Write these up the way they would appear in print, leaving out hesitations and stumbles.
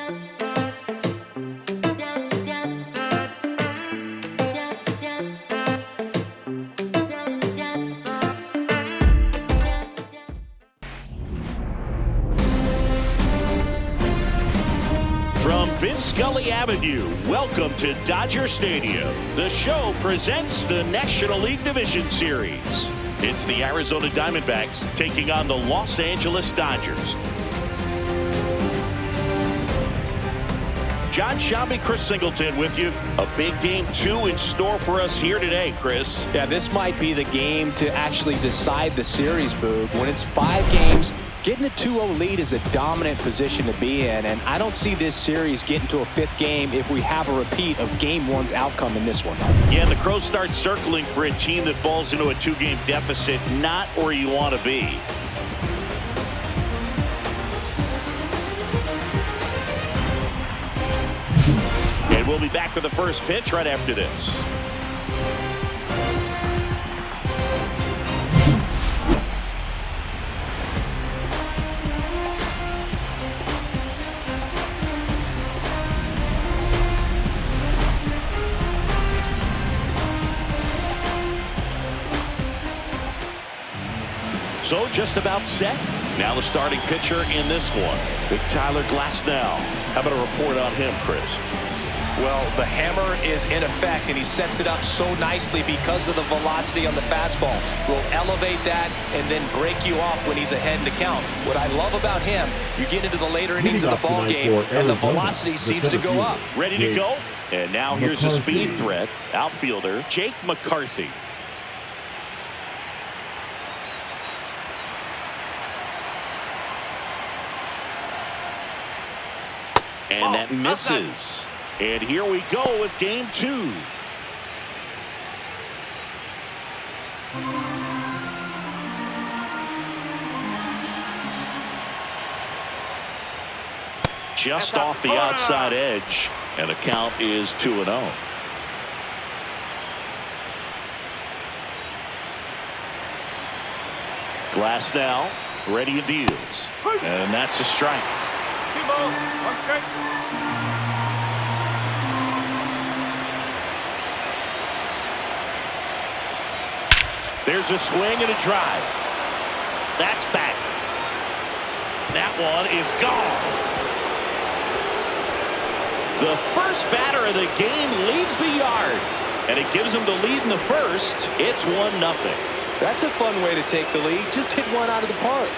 From Vince Scully Avenue, welcome to Dodger Stadium. The show presents the National League Division Series. It's the Arizona Diamondbacks taking on the Los Angeles Dodgers. John Shambi, Chris Singleton with you. A big game 2 in store for us here today, Chris. Yeah, this might be the game to actually decide the series, Boog. When it's 5 games, getting a 2-0 lead is a dominant position to be in, and I don't see this series getting to a 5th game if we have a repeat of Game 1's outcome in this one. Yeah, the Crows start circling for a team that falls into a 2-game deficit, not where you want to be. And we'll be back with the first pitch right after this. So just about set. Now the starting pitcher in this one, Big Tyler Glasnow. How about a report on him, Chris? Well, the hammer is in effect, and he sets it up so nicely because of the velocity on the fastball. Will elevate that and then break you off when he's ahead in the count. What I love about him, you get into the later innings of the ball game, and the velocity seems to go up. Ready to go? And now here's a speed threat. Outfielder Jake McCarthy. And that misses. And here we go with game 2. Just off the outside edge. And the count is 2-0. Glasnow ready and deals. And that's a strike. There's a swing and a drive. That's back. That one is gone. The first batter of the game leaves the yard, and it gives them the lead in the first. It's 1-0. That's a fun way to take the lead. Just hit one out of the park.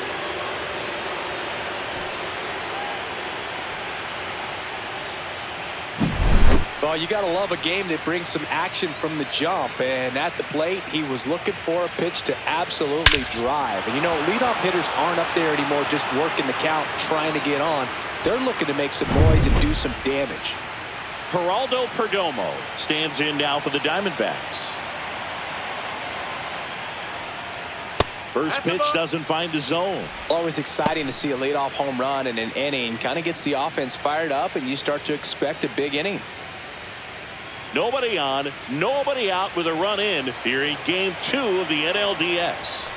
Well, you got to love a game that brings some action from the jump, and at the plate he was looking for a pitch to absolutely drive. And you know, leadoff hitters aren't up there anymore just working the count, trying to get on. They're looking to make some noise and do some damage. Geraldo Perdomo stands in now for the Diamondbacks. First pitch doesn't find the zone. Always exciting to see a leadoff home run in an inning. Kind of gets the offense fired up, and you start to expect a big inning. Nobody on, nobody out with a run in here in game 2 of the NLDS.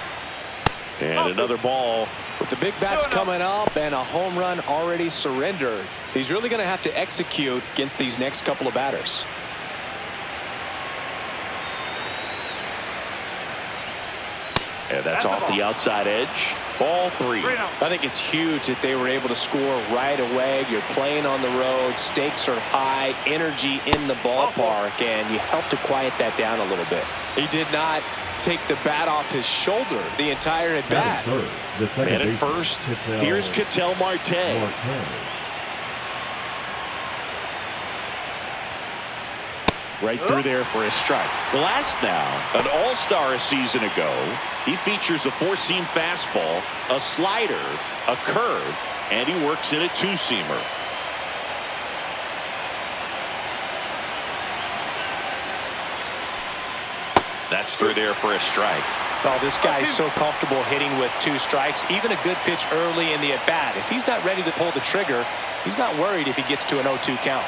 And another ball. With the big bats coming up and a home run already surrendered, he's really going to have to execute against these next couple of batters. And that's off the outside edge. Ball 3. I think it's huge that they were able to score right away. You're playing on the road. Stakes are high. Energy in the ballpark. And you help to quiet that down a little bit. He did not take the bat off his shoulder the entire at bat. And at first, here's Ketel Marte. Right through there for a strike. Glasnow, an all-star a season ago. He features a 4-seam fastball, a slider, a curve, and he works in a 2-seamer. That's through there for a strike. Oh, this guy's so comfortable hitting with 2 strikes. Even a good pitch early in the at-bat. If he's not ready to pull the trigger, he's not worried if he gets to an 0-2 count.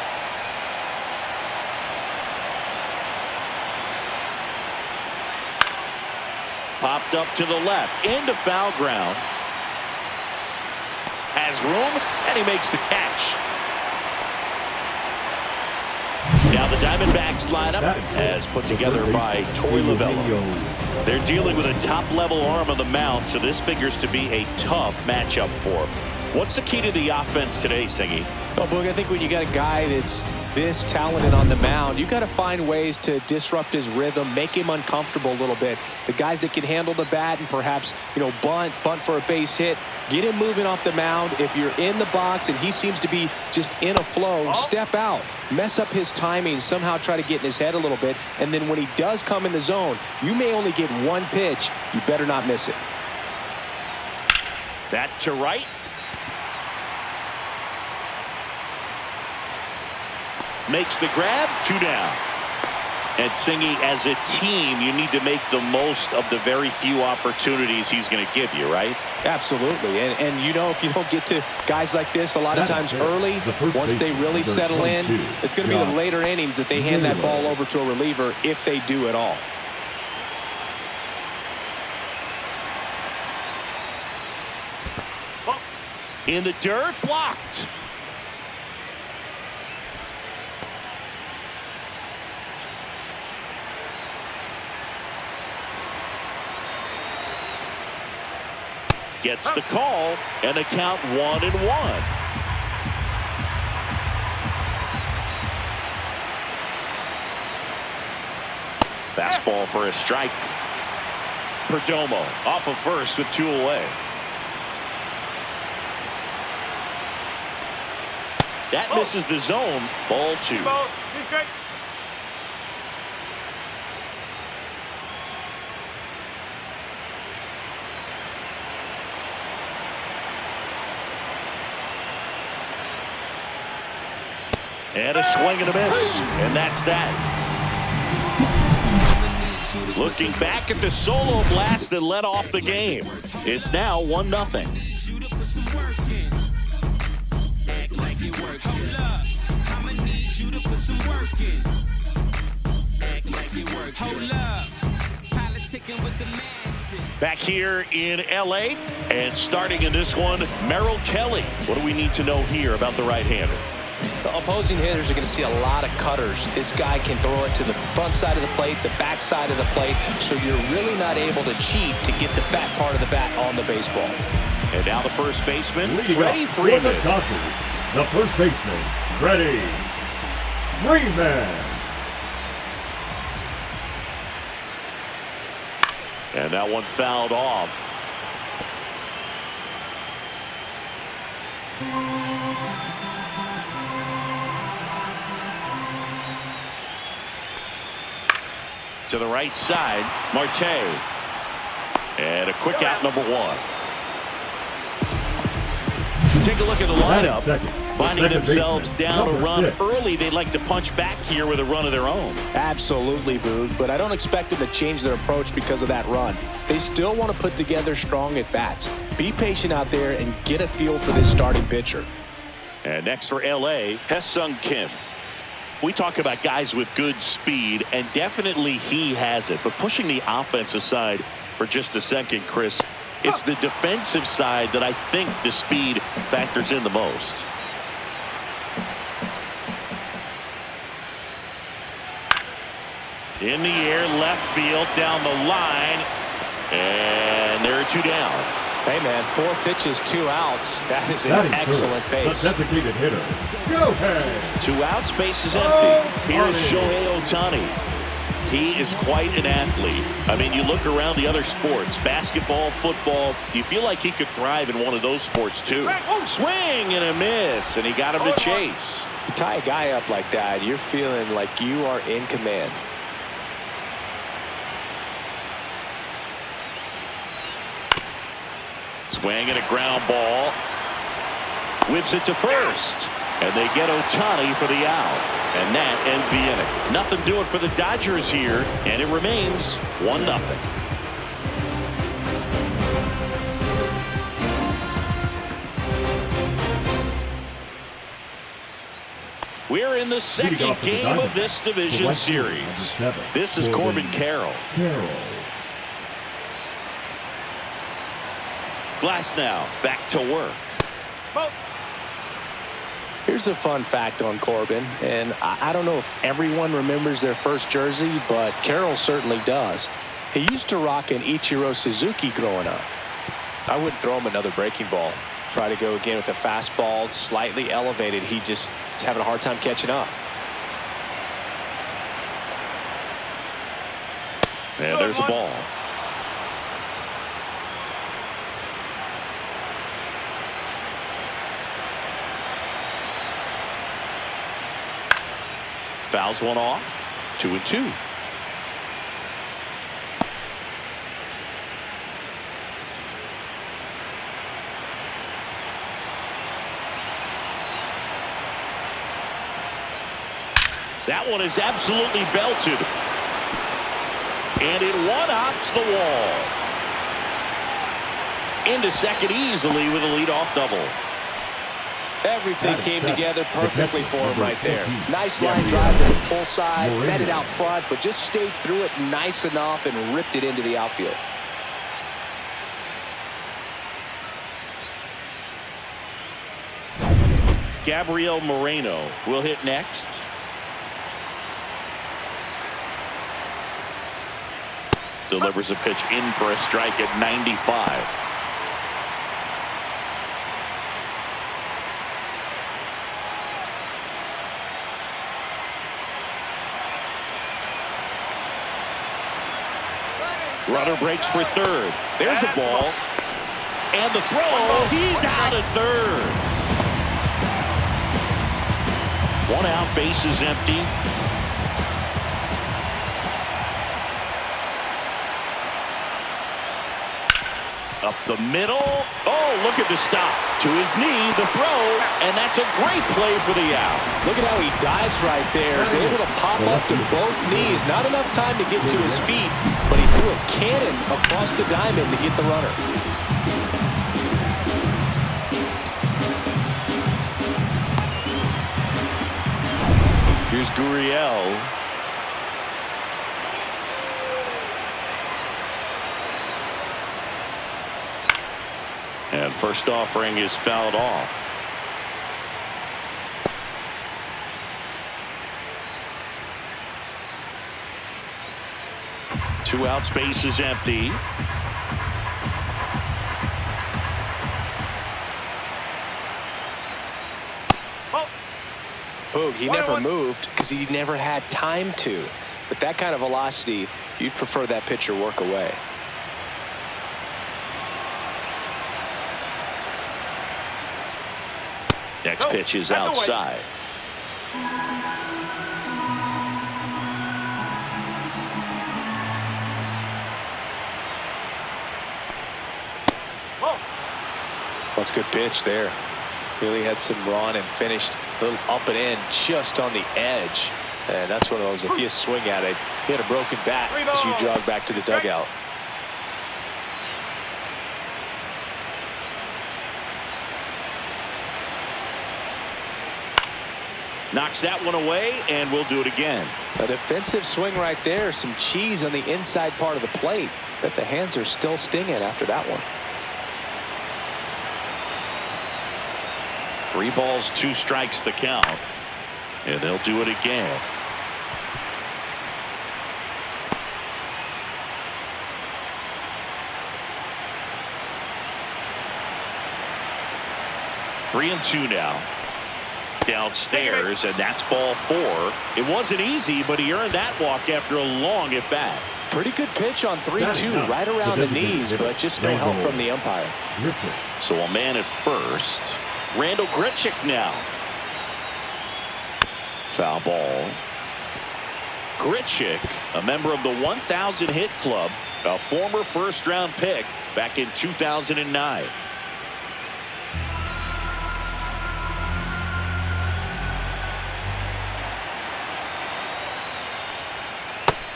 Popped up to the left, into foul ground. Has room, and he makes the catch. Now the Diamondbacks lineup as put together by Torey Lovullo. They're dealing with a top-level arm on the mound, so this figures to be a tough matchup for him. What's the key to the offense today, Singy? Well, Boog, I think when you got a guy that's this talented on the mound, you got to find ways to disrupt his rhythm, make him uncomfortable a little bit. The guys that can handle the bat and perhaps, bunt for a base hit, get him moving off the mound. If you're in the box and he seems to be just in a flow, step out, mess up his timing, somehow try to get in his head a little bit. And then when he does come in the zone, you may only get one pitch. You better not miss it. That to right. Makes the grab, 2 down. And Singy, as a team, you need to make the most of the very few opportunities he's going to give you, right? Absolutely. And if you don't get to guys like this a lot of times early, once they really settle in, it's going to be the later innings that they hand that ball over to a reliever if they do at all. In the dirt, blocked. Gets the call, and a count 1-1. Fastball for a strike. Perdomo off of first with 2 away. That misses the zone. Ball 2. And a swing and a miss. And that's that. Looking back at the solo blast that led off the game. It's now 1-0. Back here in LA, and starting in this one, Merrill Kelly. What do we need to know here about the right-hander? The opposing hitters are going to see a lot of cutters. This guy can throw it to the front side of the plate, the back side of the plate, so you're really not able to cheat to get the fat part of the bat on the baseball. And now the first baseman, Leading Freddie Freeman. The first baseman, Freddie Freeman. And that one fouled off. To the right side, Marte. And a quick out, number 1. Take a look at the lineup. Finding themselves down a run early, they'd like to punch back here with a run of their own. Absolutely, Boog, but I don't expect them to change their approach because of that run. They still want to put together strong at-bats. Be patient out there and get a feel for this starting pitcher. And next for LA, Hesung Kim. We talk about guys with good speed, and definitely he has it. But pushing the offense aside for just a second, Chris, it's the defensive side that I think the speed factors in the most. In the air, left field, down the line, and there are 2 down. Hey, man, 4 pitches, 2 outs. That is an excellent pace. The designated hitter, Shohei. 2 outs, base is empty. Here's Shohei Ohtani. He is quite an athlete. I mean, you look around the other sports, basketball, football, you feel like he could thrive in one of those sports too. Swing and a miss, and he got him to chase. You tie a guy up like that, you're feeling like you are in command. Swing and a ground ball. Whips it to first. And they get Ohtani for the out. And that ends the inning. Nothing doing for the Dodgers here. And it remains 1-0. We're in the second game of this division series. This is Corbin Carroll. Glasnow back to work. Here's a fun fact on Corbin, and I don't know if everyone remembers their first jersey, but Carroll certainly does. He used to rock an Ichiro Suzuki growing up. I wouldn't throw him another breaking ball. Try to go again with the fastball, slightly elevated. He just is having a hard time catching up. And there's a ball. Fouls one off. 2-2. That one is absolutely belted. And it one-hops the wall. Into second easily with a leadoff double. Everything came together perfectly for him right there. Nice line drive to the pull side, met it out front, but just stayed through it nice enough and ripped it into the outfield. Gabriel Moreno will hit next. Delivers a pitch in for a strike at 95. Runner breaks for third. There's the ball. And the throw. He's out at third. One out, base is empty. Up the middle. Oh, look at the stop. To his knee, the throw, and that's a great play for the out. Look at how he dives right there. He's able to pop up to both knees. Not enough time to get to his feet, but he threw a cannon across the diamond to get the runner. Here's Gurriel. And first offering is fouled off. Two outs, base is empty. Boog, he never moved because he never had time to. But that kind of velocity, you'd prefer that pitcher work away. Next pitch is outside. That's a good pitch there. Really had some run and finished a little up and in just on the edge. And that's one of those, if you swing at it, hit a broken bat as you jog back to the dugout. Knocks that one away, and we'll do it again. A defensive swing right there. Some cheese on the inside part of the plate. But the hands are still stinging after that one. 3 balls, 2 strikes the count. And they'll do it again. Three and 2 now. Downstairs, and that's ball 4. It wasn't easy, but he earned that walk after a long at bat. Pretty good pitch on 3-2, right around the knees, but just no help from the umpire. So a man at first. Randall Grichuk now. Foul ball. Grichuk, a member of the 1,000 hit club, a former first-round pick back in 2009.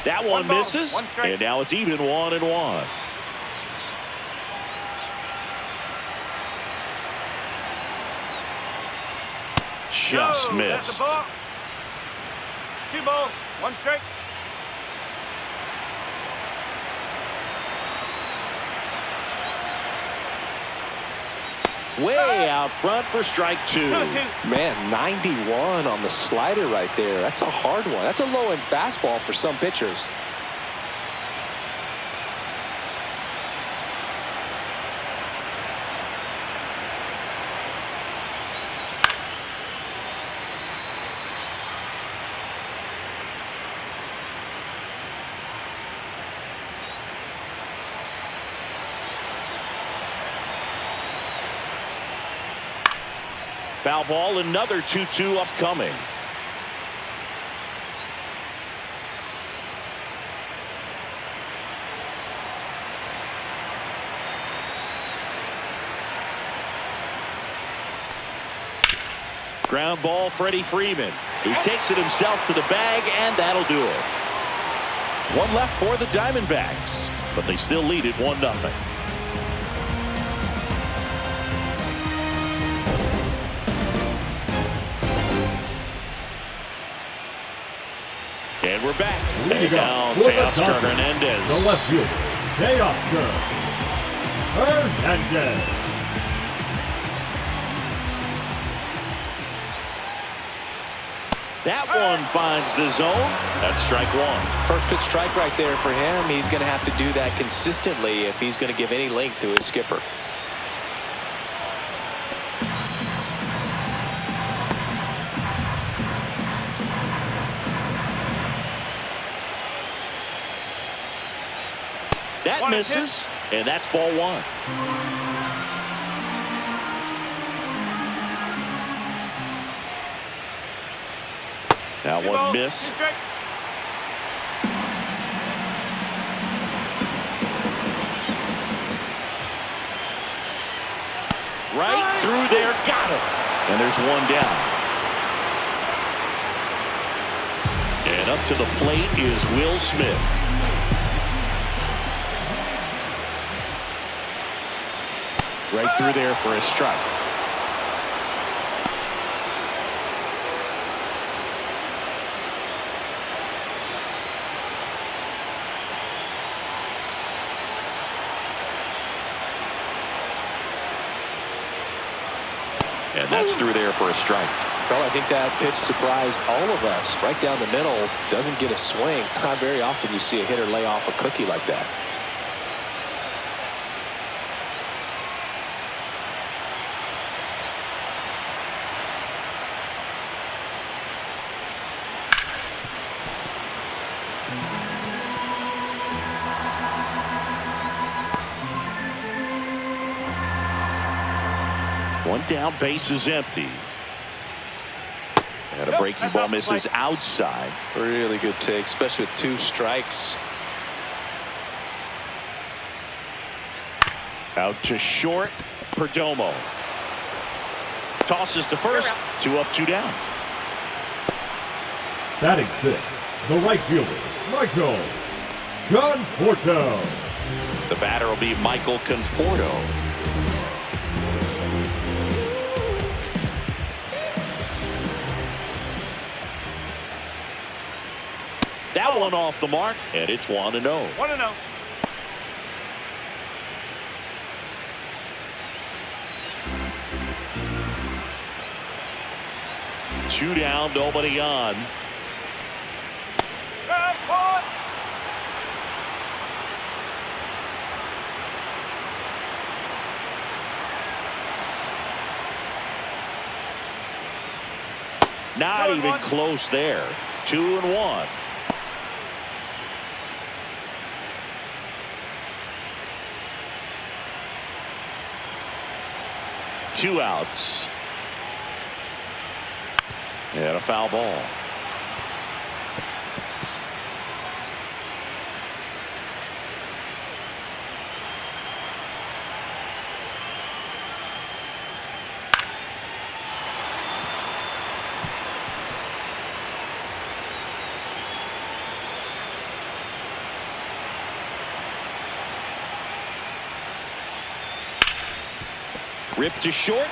That one misses, and now it's even 1-1. Just missed. 2 balls, 1 strike. way out front for strike 2. Man, 91 on the slider right there. That's a hard one. That's a low-end fastball for some pitchers. Foul ball, another 2-2 upcoming. Ground ball, Freddie Freeman. He takes it himself to the bag, and that'll do it. One left for the Diamondbacks, but they still lead it 1-0. And we're back. Leading Now up for the Teoscar Dodgers, Hernandez. the left fielder, Teoscar Hernandez. That one finds the zone. That's strike 1. First pitch strike right there for him. He's going to have to do that consistently if he's going to give any length to his skipper. That misses, and that's ball 1. That one missed. Right through there, got him. And there's one down. And up to the plate is Will Smith. Right through there for a strike. And that's through there for a strike. Well, I think that pitch surprised all of us. Right down the middle, doesn't get a swing. Not very often you see a hitter lay off a cookie like that. One down, base is empty. And a breaking ball misses outside. Really good take, especially with 2 strikes. Out to short, Perdomo. Tosses to first, 2 up, 2 down. Batting 6, the right fielder, Michael Conforto. The batter will be Michael Conforto. That one off the mark, and it's 1-0. 1-0. Two down, nobody on. Not even close there. 2-1. Two outs. And a foul ball. Ripped to short.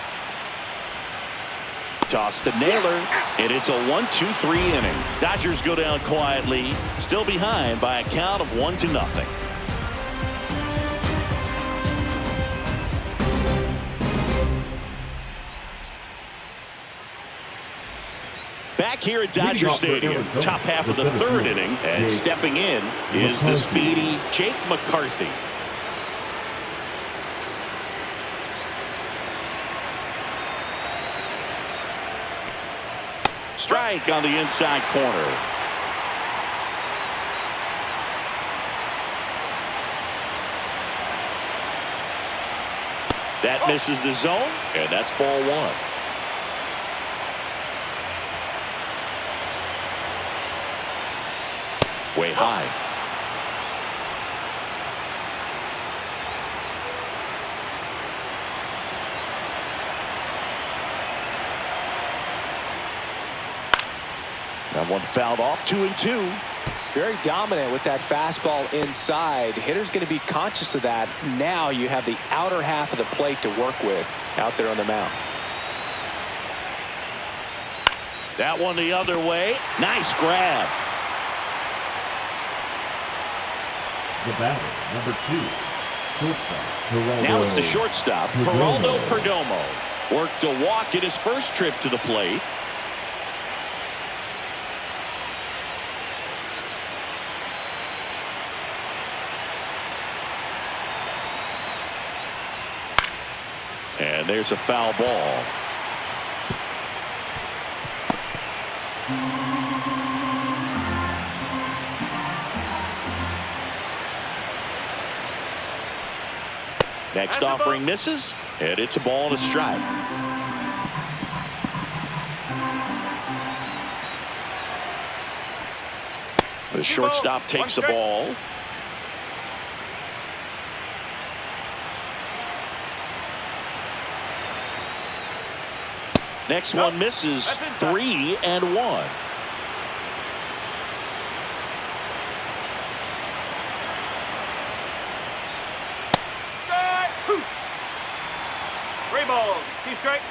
Toss to Naylor, and it's a 1-2-3 inning. Dodgers go down quietly, still behind by a count of 1-0. Back here at Dodger Stadium, top half of the third inning, and stepping in is the speedy Jake McCarthy. Strike on the inside corner. That misses the zone, and that's ball one. Way high. That one fouled off, 2-2. Very dominant with that fastball inside. Hitter's going to be conscious of that. Now you have the outer half of the plate to work with out there on the mound. That one the other way. Nice grab. The batter, number 2, shortstop, Geraldo. Now it's the shortstop, Geraldo Perdomo. Worked a walk in his first trip to the plate. And there's a foul ball. Next offering misses, and it's a ball and a strike. The shortstop takes the ball. Next one misses, 3-1. Ball, 2 strike.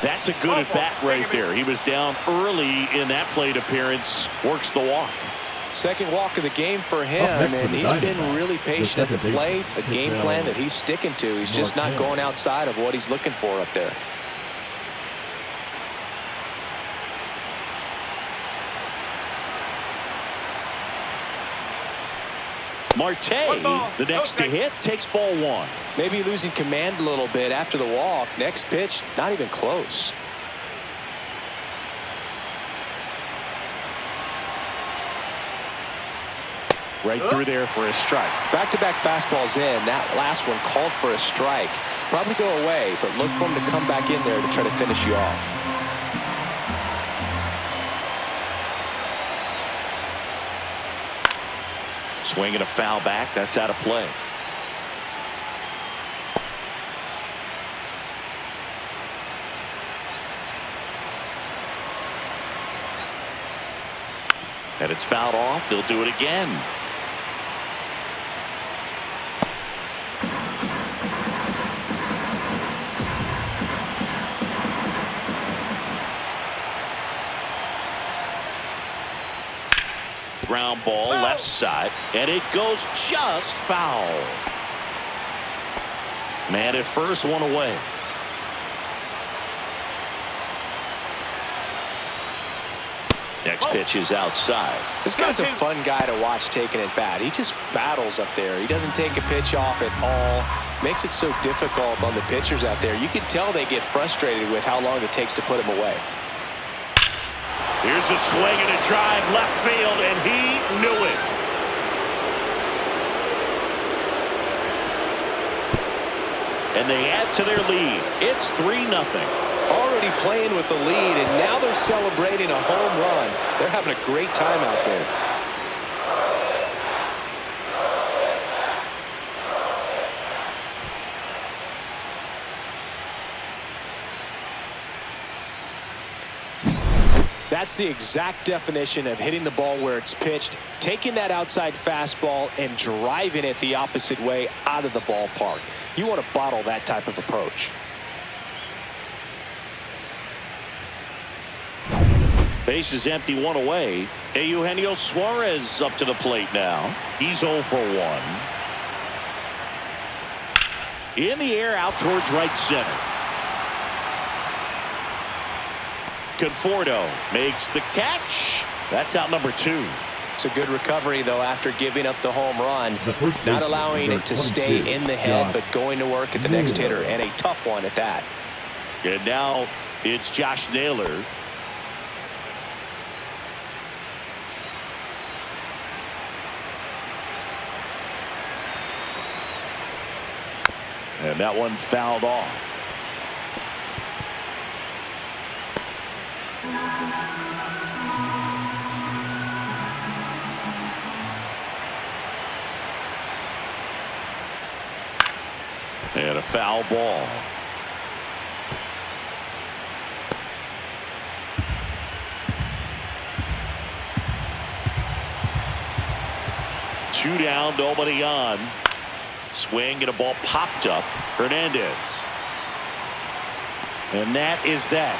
That's a good at bat right there. He was down early in that plate appearance. Works the walk. Second walk of the game for him, and he's been really patient at the plate. A game plan that he's sticking to. He's just not going outside of what he's looking for up there. Marte, the next to hit, takes ball one. Maybe losing command a little bit after the walk. Next pitch, not even close. Right through there for a strike. Back-to-back fastballs in. That last one called for a strike. Probably go away, but look for him to come back in there to try to finish you off. Swinging a foul back. That's out of play. And it's fouled off. They'll do it again. Ground ball left side, and it goes just foul. Man at first, one away. Next pitch is outside. This guy's a fun guy to watch taking at bat. He just battles up there. He doesn't take a pitch off at all. Makes it so difficult on the pitchers out there. You can tell they get frustrated with how long it takes to put him away. Here's a swing and a drive left field, and he knew it. And they add to their lead. It's 3-0. Already playing with the lead, and now they're celebrating a home run. They're having a great time out there. That's the exact definition of hitting the ball where it's pitched, taking that outside fastball and driving it the opposite way out of the ballpark. You want to bottle that type of approach. Base is empty, one away. Eugenio Suarez up to the plate now. He's 0 for 1. In the air out towards right center. Conforto makes the catch. That's out number 2. It's a good recovery, though, after giving up the home run. Not allowing it to stay in the head, but going to work at the next hitter, and a tough one at that. And now it's Josh Naylor. And that one fouled off. And a foul ball. Two down, nobody on. Swing and a ball popped up. Hernandez. And that is that.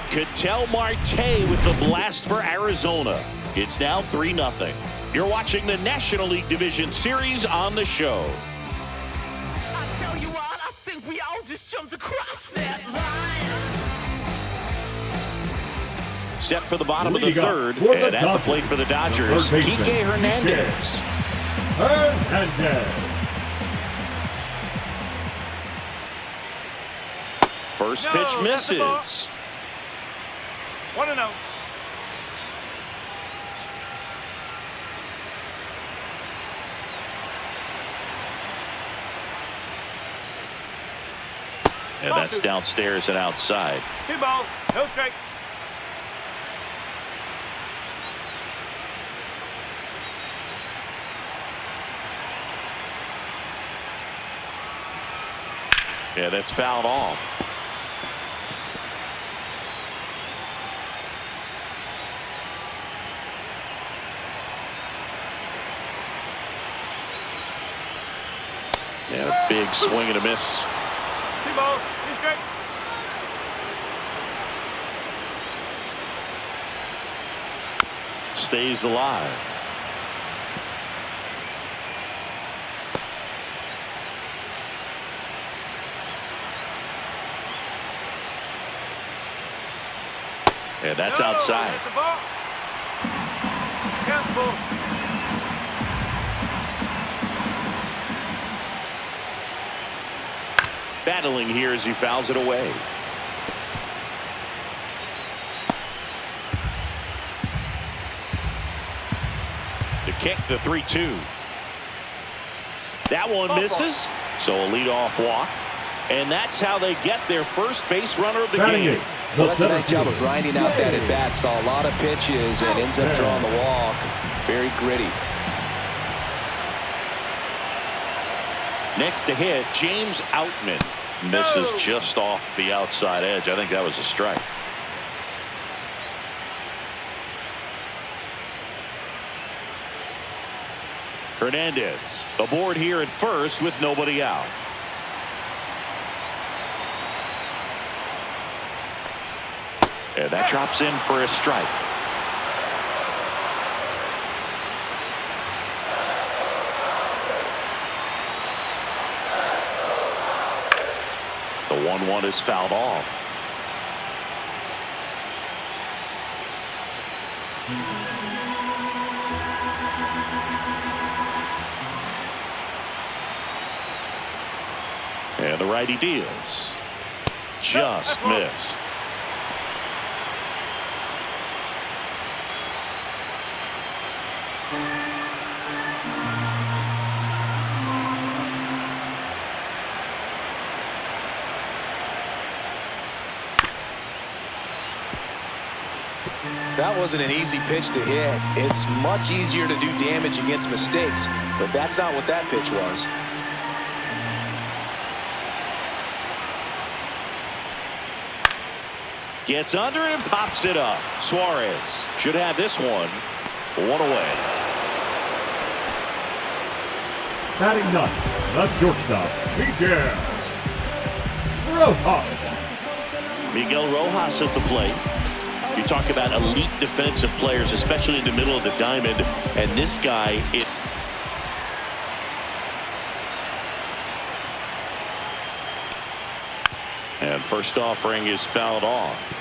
Ketel Marte with the blast for Arizona. It's now 3-0. You're watching the National League Division Series on the show. I tell you what, I think we all just jumped across that line. Set for the bottom of the third, and at the plate for the Dodgers, Kike Hernandez. First pitch misses. 1-0. And that's downstairs and outside. 2 balls, no strike. Yeah, that's fouled off. And a big swing and a miss. 2 balls, 2 strike. Stays alive. And that's outside. That's the ball. Count the ball. Battling here as he fouls it away. The kick, the 3-2. That one misses. So a leadoff walk. And that's how they get their first base runner of the game. Well, that's a nice job of grinding out that at bat. Saw a lot of pitches and ends up drawing the walk. Very gritty. Next to hit, James Outman misses just off the outside edge. I think that was a strike. Hernandez aboard here at first with nobody out. And that drops in for a strike. The 1-1 is fouled off. And the righty deals. Just missed. That wasn't an easy pitch to hit. It's much easier to do damage against mistakes, but that's not what that pitch was. Gets under it and pops it up. Suarez should have this one. 1 away. Batting ninth, the shortstop, Miguel Rojas at the plate. You talk about elite defensive players, especially in the middle of the diamond, and this guy is. And first offering is fouled off.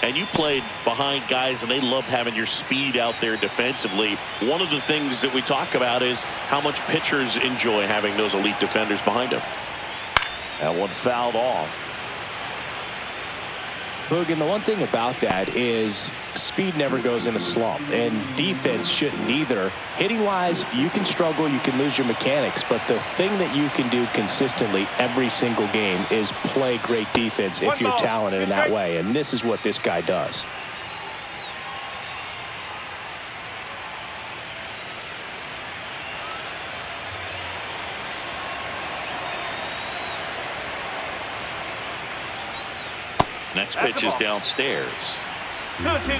And you played behind guys, and they love having your speed out there defensively. One of the things that we talk about is how much pitchers enjoy having those elite defenders behind them. That one fouled off. Boog, and the one thing about that is speed never goes in a slump, and defense shouldn't either. Hitting-wise, you can struggle, you can lose your mechanics, but the thing that you can do consistently every single game is play great defense if you're talented in that way, and this is what this guy does. Next pitch is downstairs. 2-2.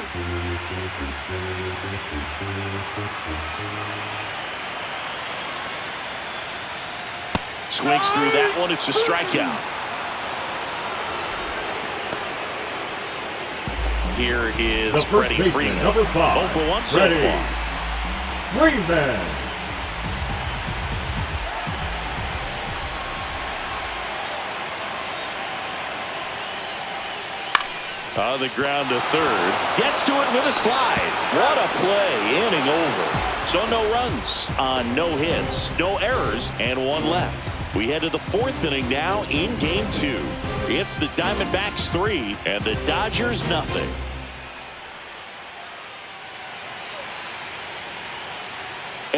Swings through that one. It's a strikeout. Here is The first Freddie baseman, Freeman. number 5. 0 for 1 so Freddie far. Freeman. On the ground to third. Gets to it with a slide. What a play. Inning over. So no runs on no hits, no errors, and one left. We head to the 4th inning now in game 2. It's the Diamondbacks 3 and the Dodgers nothing.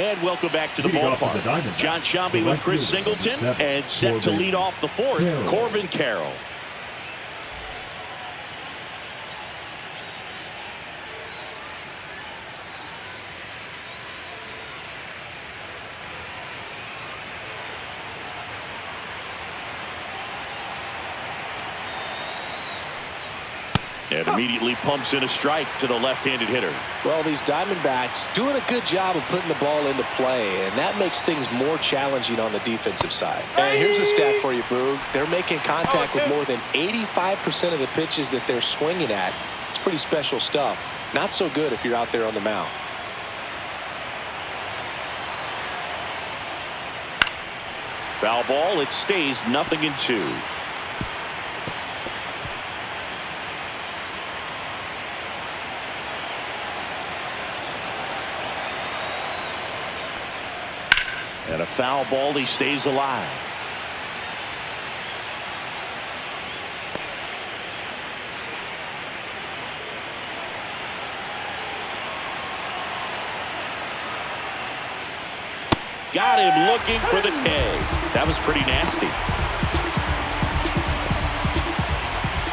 And welcome back to the ballpark. John Shambi with Chris Singleton, and set to lead off the 4th, Corbin Carroll. And immediately pumps in a strike to the left-handed hitter. Well, these Diamondbacks doing a good job of putting the ball into play, and that makes things more challenging on the defensive side. And here's a stat for you, Boog. They're making contact with more than 85% of the pitches that they're swinging at. It's pretty special stuff. Not so good if you're out there on the mound. Foul ball. It stays 0-2. And a foul ball. He stays alive. Got him looking for the K. That was pretty nasty.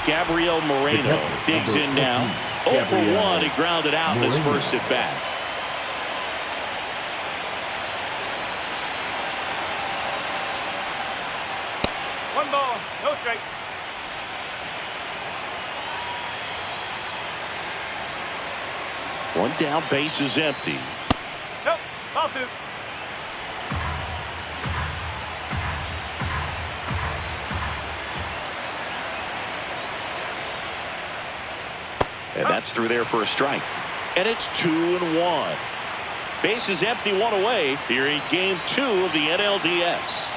Gabriel Moreno digs in now. 0 for 1. He grounded out in his first at bat. One ball, no strike. One down, base is empty. Nope, ball 2. And that's through there for a strike. And it's 2-1. Base is empty, one away here in game 2 of the NLDS.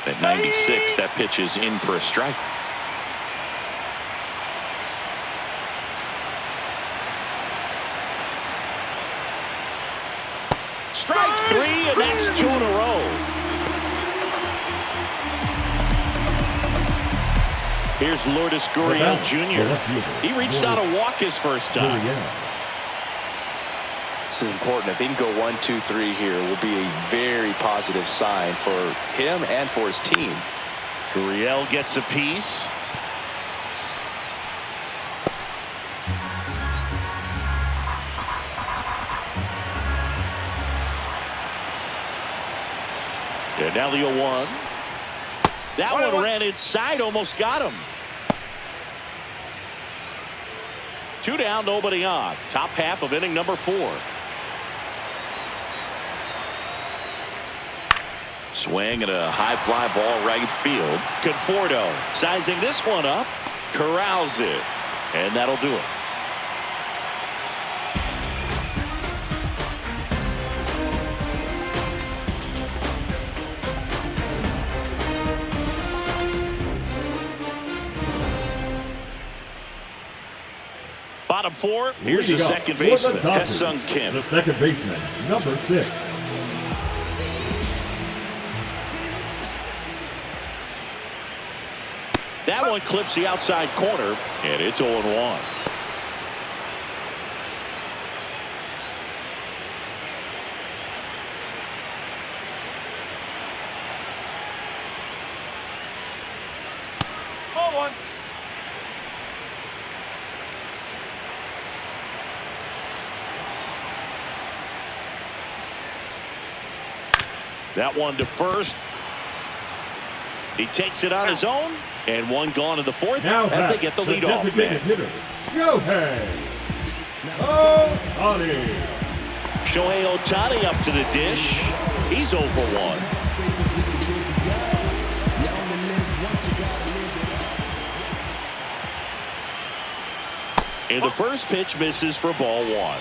At 96, that pitch is in for a strike. Strike 3, and that's 2 in a row. Here's Lourdes Gurriel Jr. He reached out to walk his first time. This is important. If he can go 1, 2, 3 here, it will be a very positive sign for him and for his team. Gurriel gets a piece. And now the 0-1. That one ran inside, almost got him. 2 down, nobody on. Top half of inning number 4. Swing and a high fly ball right field. Conforto sizing this one up. Corrals it. And that'll do it. bottom four. Here's the Leading up second for baseman, the Dodgers, Tae-Sung Kim. The second baseman, number 6. That one clips the outside corner, and it's 0-1. Ball 1. That one to first. He takes it on his own, and one gone in the fourth Now as they get the lead off man. Hitter, Shohei Ohtani. Shohei Ohtani up to the dish. He's 0 for 1. And the first pitch misses for ball 1.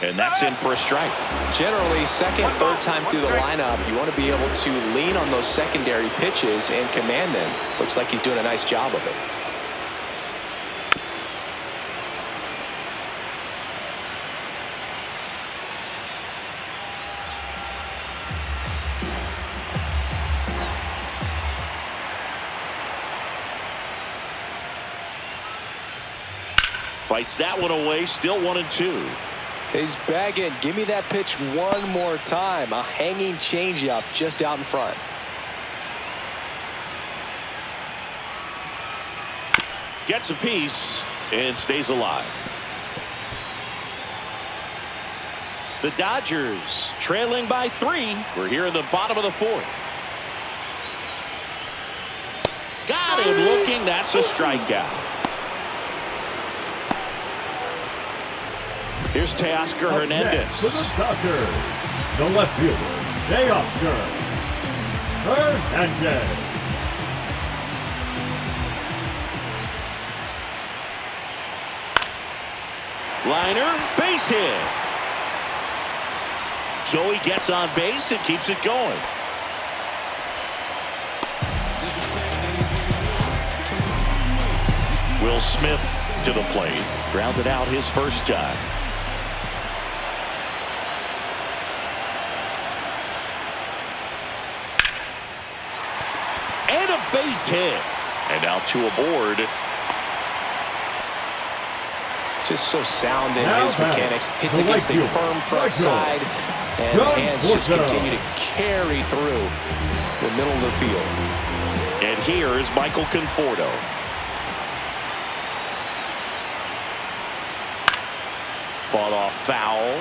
And that's in for a strike. Generally, second, third time through the lineup, you want to be able to lean on those secondary pitches and command them. Looks like he's doing a nice job of it. Fights that one away, still 1-2. He's begging, give me that pitch one more time. A hanging changeup just out in front. Gets a piece and stays alive. The Dodgers trailing by 3. We're here in the bottom of the 4th. Got him looking. That's a strikeout. Here's Teoscar Hernandez. For the Dodgers, the left fielder, Teoscar Hernandez. Liner, base hit. So he gets on base and keeps it going. Will Smith to the plate. Grounded out his first time. And a base hit. And now 2 aboard. Just so sound in Now his mechanics. Hits the against right the field. firm front Right side. And John hands just Porto. continue to carry through the middle of the field. And here is Michael Conforto. Fought off foul.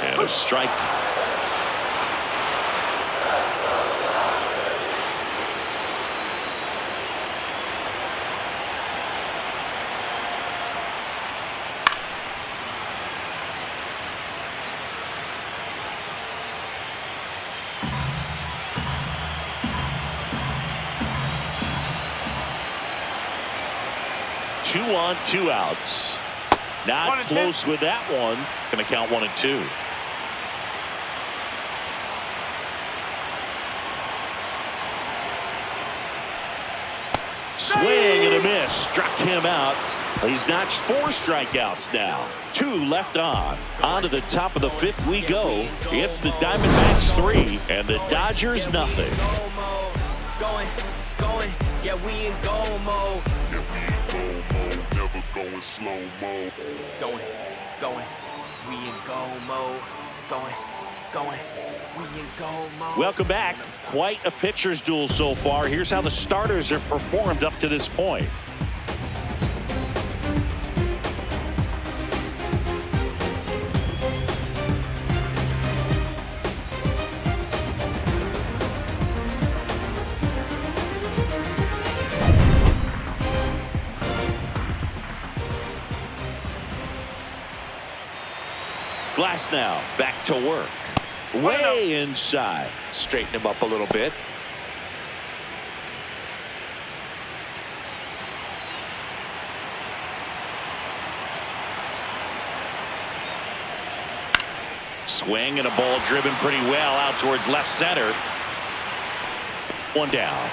And a strike. Two on, 2 outs. Not close with that one. Going to count 1-2. Swing and a miss. Struck him out. He's notched 4 strikeouts now. 2 left on. On to the top of the 5th we go. It's the Diamondbacks 3 and the Dodgers nothing. Going, yeah, we in go mode. Never going slow mo. Going, we in go mode. Going, we in go mode. Welcome back. Quite a pitcher's duel so far. Here's how the starters have performed up to this point. Glasnow back to work. Way inside. Straighten him up a little bit. Swing and a ball driven pretty well out towards left center. One down.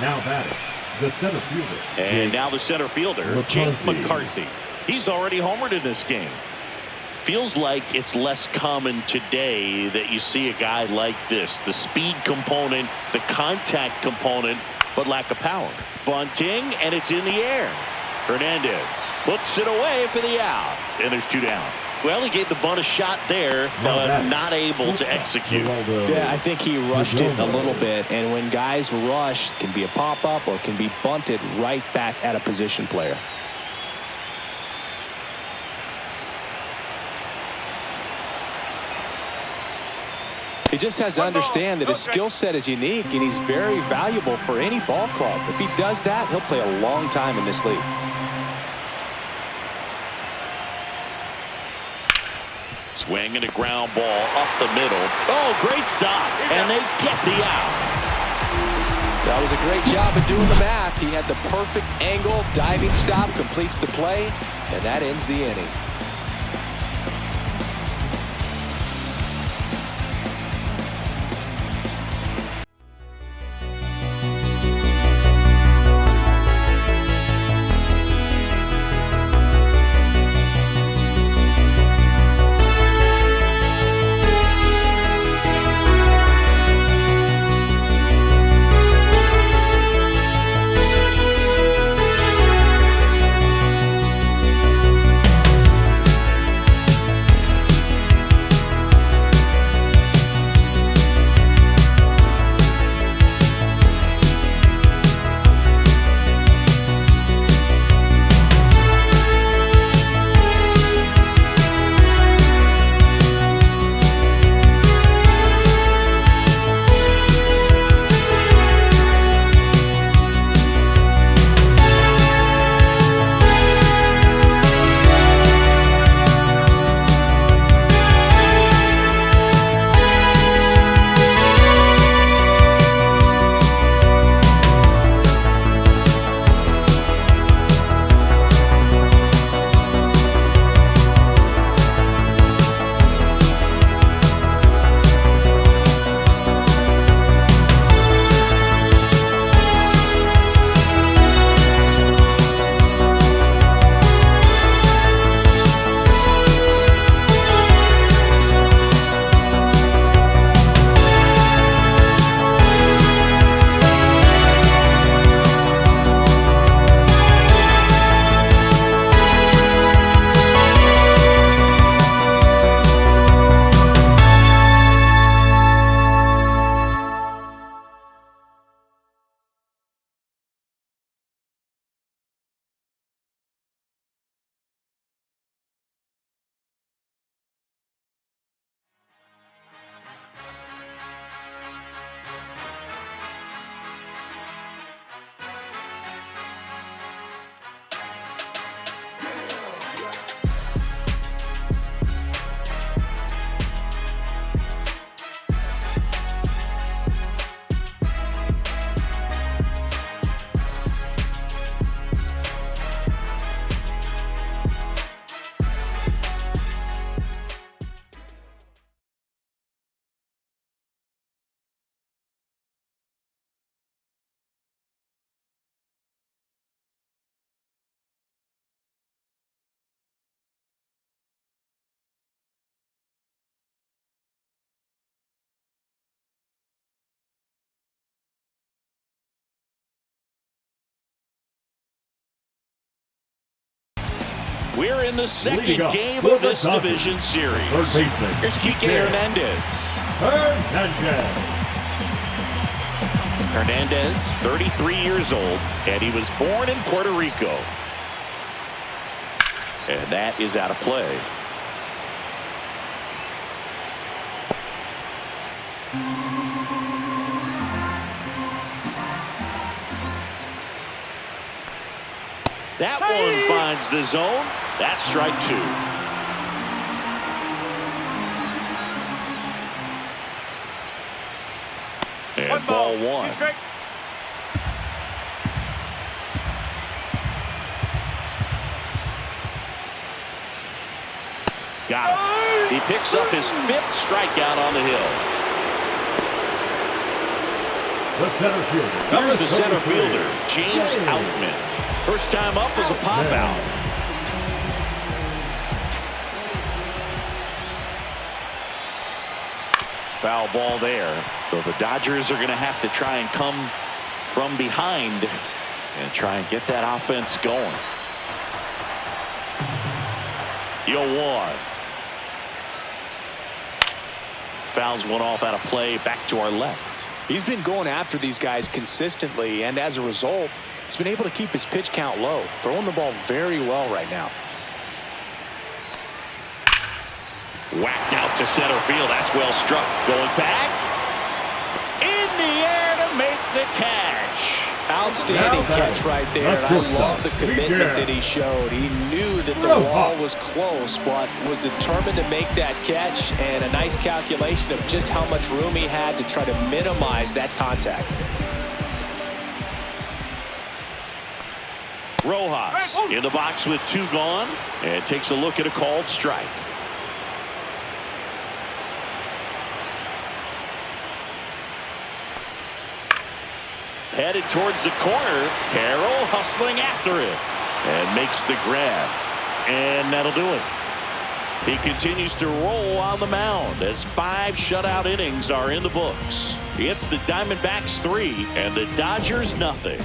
Now batting, the center fielder. And now the center fielder, Jake McCarthy. He's already homered in this game. Feels like it's less common today that you see a guy like this. The speed component, the contact component, but lack of power. Bunting, and it's in the air. Hernandez puts it away for the out. And there's two down. Well, he gave the bunt a shot there, but not able to execute. Yeah, I think he rushed it a little bit. And when guys rush, it can be a pop-up or can be bunted right back at a position player. He just has to understand that his skill set is unique and he's very valuable for any ball club. If he does that, he'll play a long time in this league. Swing and a ground ball up the middle. Oh, great stop. And they get the out. That was a great job of doing the math. He had the perfect angle, diving stop, completes the play, and that ends the inning. We're in the second game of this division series. Here's Kike Hernandez. Hernandez, 33 years old, and he was born in Puerto Rico. And that is out of play. That one finds the zone. That's strike 2. And ball 1. Got him. He picks up his 5th strikeout on the hill. The center fielder. Here's the center fielder, James Outman. First time up was a pop out. Foul ball there. So the Dodgers are going to have to try and come from behind and try and get that offense going. 0-1. Fouls one off out of play, back to our left. He's been going after these guys consistently, and as a result, he's been able to keep his pitch count low, throwing the ball very well right now. Whacked out to center field. That's well struck. Going back. In the air to make the catch. Outstanding catch right there. And I love the commitment that he showed. He knew that the wall was close, but was determined to make that catch, and a nice calculation of just how much room he had to try to minimize that contact. Rojas in the box with 2 gone, and takes a look at a called strike. Headed towards the corner. Carroll hustling after it and makes the grab, and that'll do it. He continues to roll on the mound as 5 shutout innings are in the books. It's the Diamondbacks 3 and the Dodgers nothing.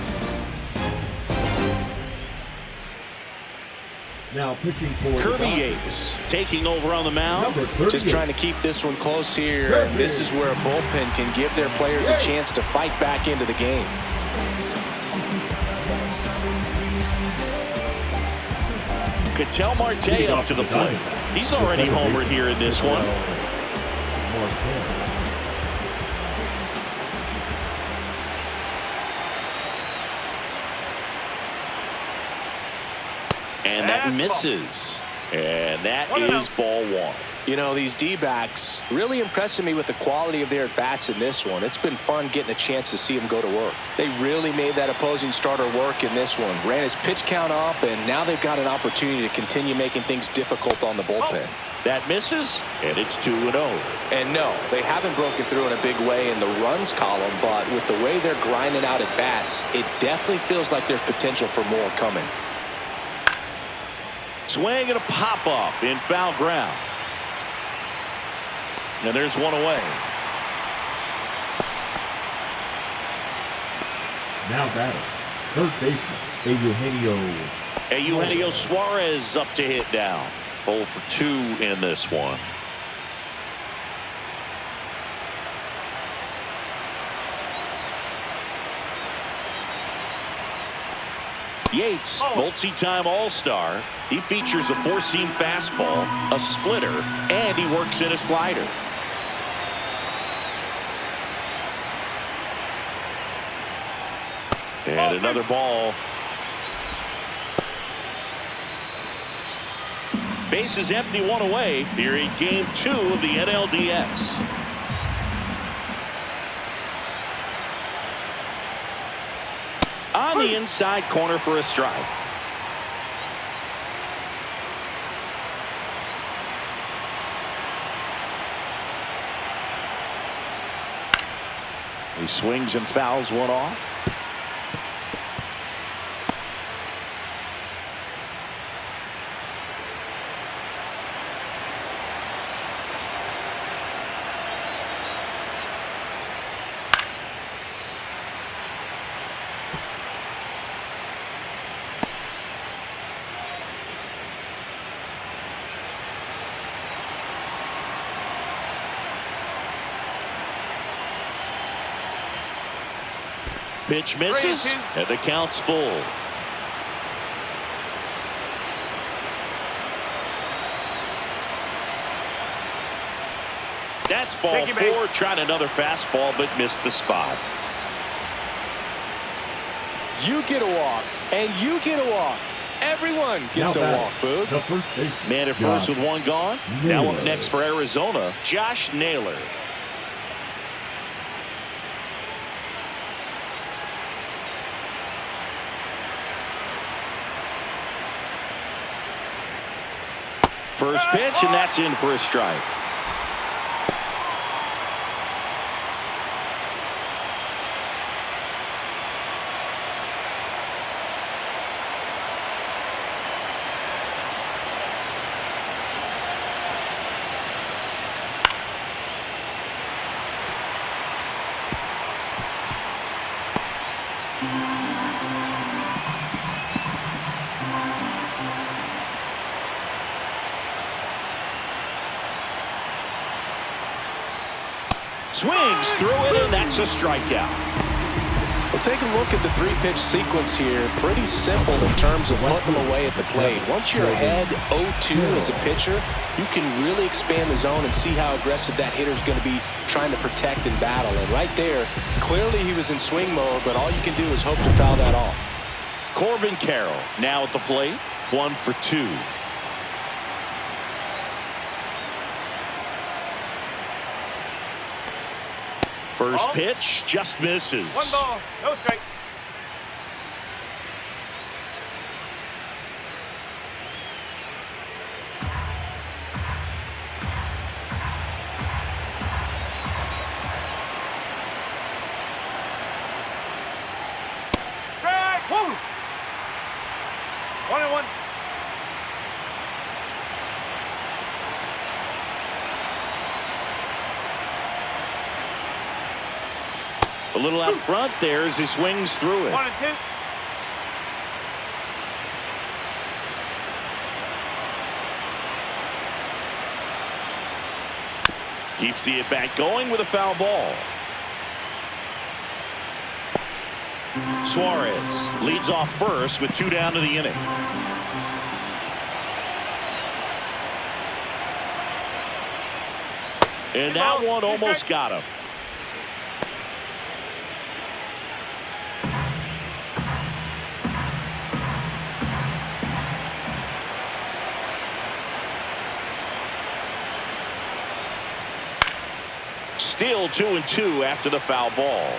Now pitching for Kirby Yates taking over on the mound. Just trying to keep this one close here. And this is where a bullpen can give their players a chance to fight back into the game. Ketel Marte up to the plate. He's already homered here in this one. And that misses. And that is ball 1. You know, these D-backs really impressing me with the quality of their at-bats in this one. It's been fun getting a chance to see them go to work. They really made that opposing starter work in this one. Ran his pitch count up, and now they've got an opportunity to continue making things difficult on the bullpen. That misses, and it's 2-0. And no, they haven't broken through in a big way in the runs column, but with the way they're grinding out at-bats, it definitely feels like there's potential for more coming. Swing and a pop-up in foul ground. And there's one away. Now batting, third baseman, Eugenio Suarez up to hit down. 0 for 2 in this one. Yates, multi-time All-Star. He features a 4-seam fastball, a splitter, and he works in a slider. And another ball. Base is empty, 1 away here in Game 2 of the NLDS. On the inside corner for a strike. He swings and fouls one off. Pitch misses, and the count's full. That's ball 4. Tried another fastball, but missed the spot. You get a walk, and you get a walk. Everyone gets a walk, Boog. The first baseman. Man at first with one gone. Now up next for Arizona, Josh Naylor. First pitch, and that's in for a strike. Swings through it, and that's a strikeout. Well, take a look at the three-pitch sequence here. Pretty simple in terms of putting them away at the plate. Once you're ahead 0-2 as a pitcher, you can really expand the zone and see how aggressive that hitter's going to be trying to protect and battle. And right there, clearly he was in swing mode, but all you can do is hope to foul that off. Corbin Carroll now at the plate, 1 for 2. First pitch just misses. 1 ball, no strike. Strike! Woo! 1-1. A little out front there as he swings through it. 1-2. Keeps the at-bat going with a foul ball. Suarez leads off first with 2 down to the inning. And that one almost got him. Still 2-2 after the foul ball.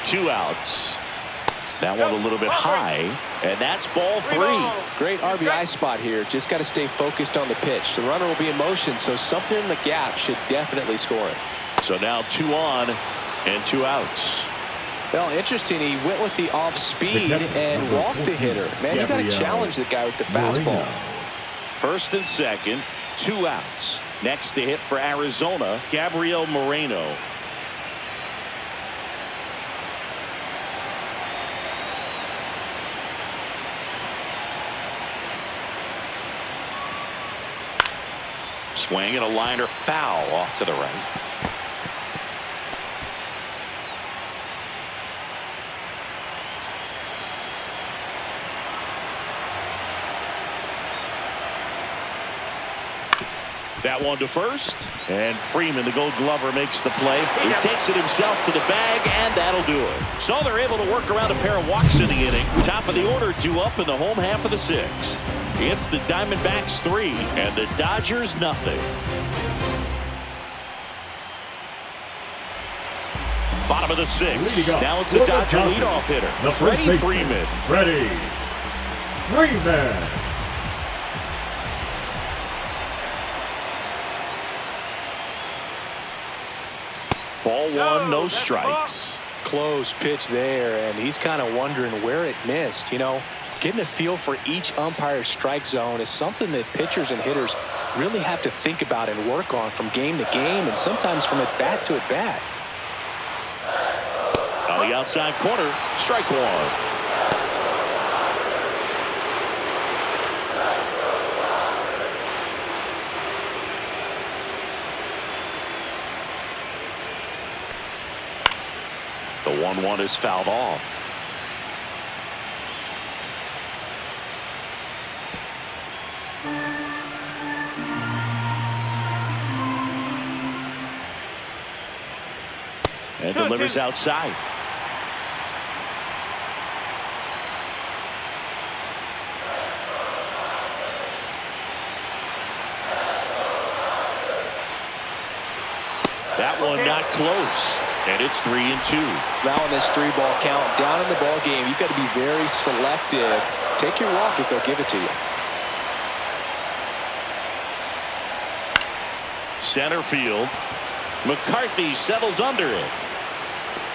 Two outs. That one a little bit high, and that's ball 3. Great RBI spot here. Just got to stay focused on the pitch. The runner will be in motion, so something in the gap should definitely score it. So now 2 on and 2 outs. Well, interesting. He went with the off speed and walked the hitter. Man, you got to challenge the guy with the fastball. First and second, 2 outs. Next to hit for Arizona, Gabriel Moreno. Swing and a liner foul off to the right. That one to first, and Freeman, the Gold Glover, makes the play. He takes it himself to the bag, and that'll do it. So they're able to work around a pair of walks in the inning. Top of the order due up in the home half of the 6th. It's the Diamondbacks 3 and the Dodgers nothing. Bottom of the 6th. Now it's the Dodger leadoff hitter, Freddie Freeman. Freddie Freeman. Ball 1, no strikes. Close pitch there, and he's kind of wondering where it missed. You know, getting a feel for each umpire's strike zone is something that pitchers and hitters really have to think about and work on from game to game, and sometimes from at bat to at bat. On the outside corner, strike 1. The 1-1 is fouled off. And delivers outside. That one not close. And it's 3-2. Now on this 3-ball count, down in the ball game, you've got to be very selective. Take your walk if they'll give it to you. Center field. McCarthy settles under it.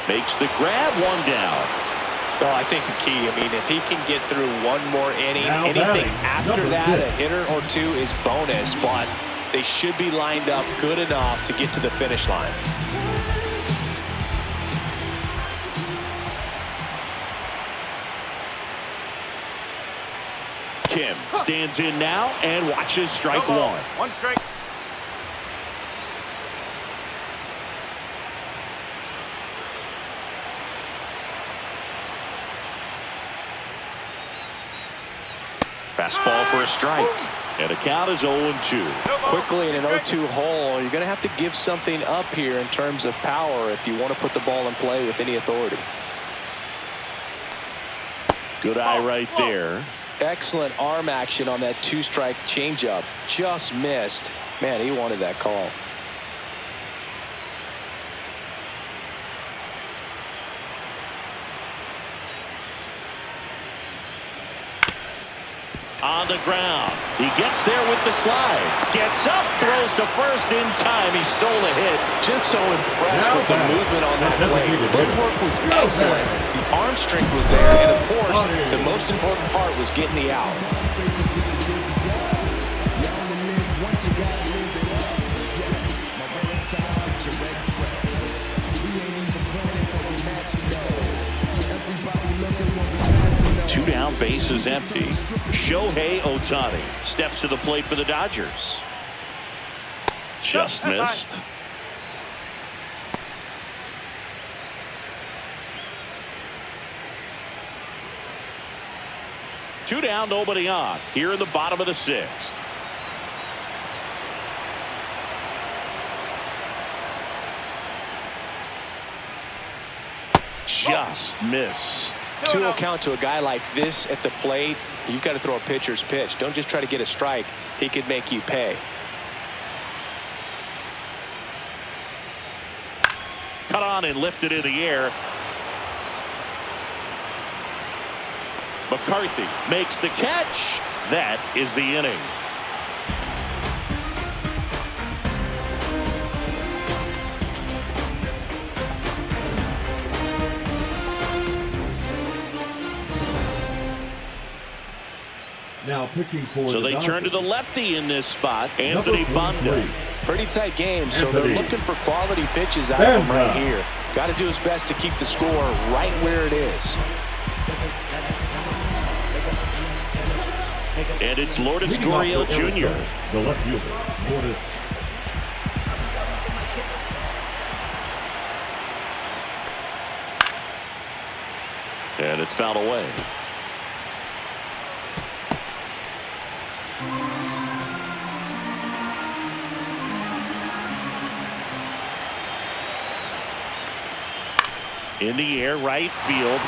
Makes the grab, one down. Well, I think the key, if he can get through one more inning, Now anything batting, after number that, 6. a hitter or two is bonus, but they should be lined up good enough to get to the finish line. Kim stands in now and watches strike one. One strike. Fastball for a strike. And the count is 0-2. Quickly in an 0-2 hole, you're going to have to give something up here in terms of power if you want to put the ball in play with any authority. Good eye right there. Excellent arm action on that 2-strike changeup. Just missed. Man, he wanted that call. On the ground. He gets there with the slide. Gets up, throws to first in time. He stole a hit. Just so impressed Now with the batting, movement on that the play. designated Footwork hitter. was Now excellent. batting. The arm strength was there. And of course, Batting. the most important part was getting the out. Two down, bases empty. Shohei Ohtani steps to the plate for the Dodgers. Just missed. Two down, nobody on. Here in the bottom of the 6th. Just missed. 2-0 count to a guy like this at the plate. You've got to throw a pitcher's pitch. Don't just try to get a strike. He could make you pay. Cut on and lifted in the air. McCarthy makes the catch. That is the inning. Now pitching for So the they turn to the Dodgers. lefty in this spot, Anthony Number Banda. 23. Pretty tight game, so they're Anthony. looking for quality pitches out of him right Banda. here. Got to do his best to keep the score right where it is. And it's Lourdes Leading off Gurriel for Jr. Arizona, the left fielder, Lourdes. And it's fouled away. In the air, right field.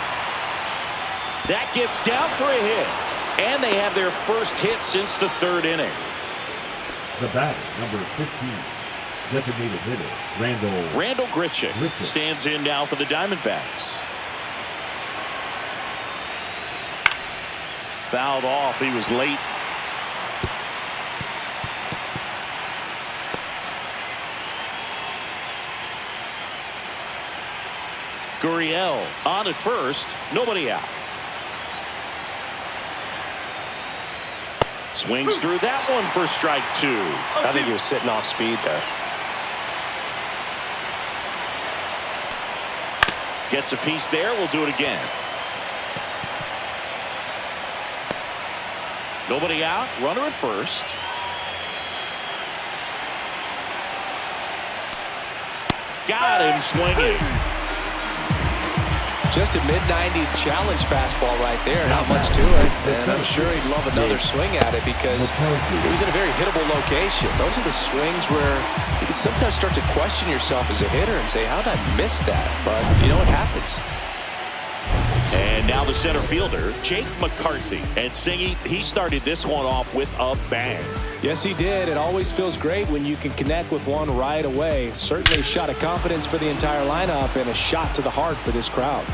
That gets down for a hit. And they have their first hit since the 3rd inning. The batter, number 15, designated hitter, Randall Grichuk stands in now for the Diamondbacks. Fouled off. He was late. Gurriel on at first. Nobody out. Swings through that one for strike 2. I think he was sitting off speed there. Gets a piece there. We'll do it again. Nobody out. Runner at first. Got him swinging. Just a mid-90s challenge fastball right there. Not much to it. And I'm sure he'd love another swing at it because he was in a very hittable location. Those are the swings where you can sometimes start to question yourself as a hitter and say, how did I miss that? But you know what happens. And now the center fielder, Jake McCarthy. And Singy, he started this one off with a bang. Yes, he did. It always feels great when you can connect with one right away. Certainly a shot of confidence for the entire lineup and a shot to the heart for this crowd.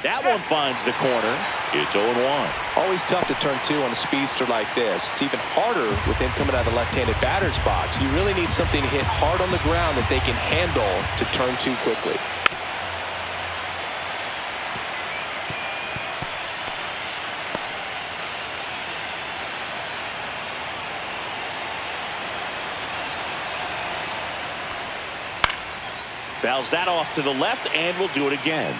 That one finds the corner. It's 0-1. Always tough to turn two on a speedster like this. It's even harder with him coming out of the left-handed batter's box. You really need something to hit hard on the ground that they can handle to turn two quickly. Fouls that off to the left, and we'll do it again.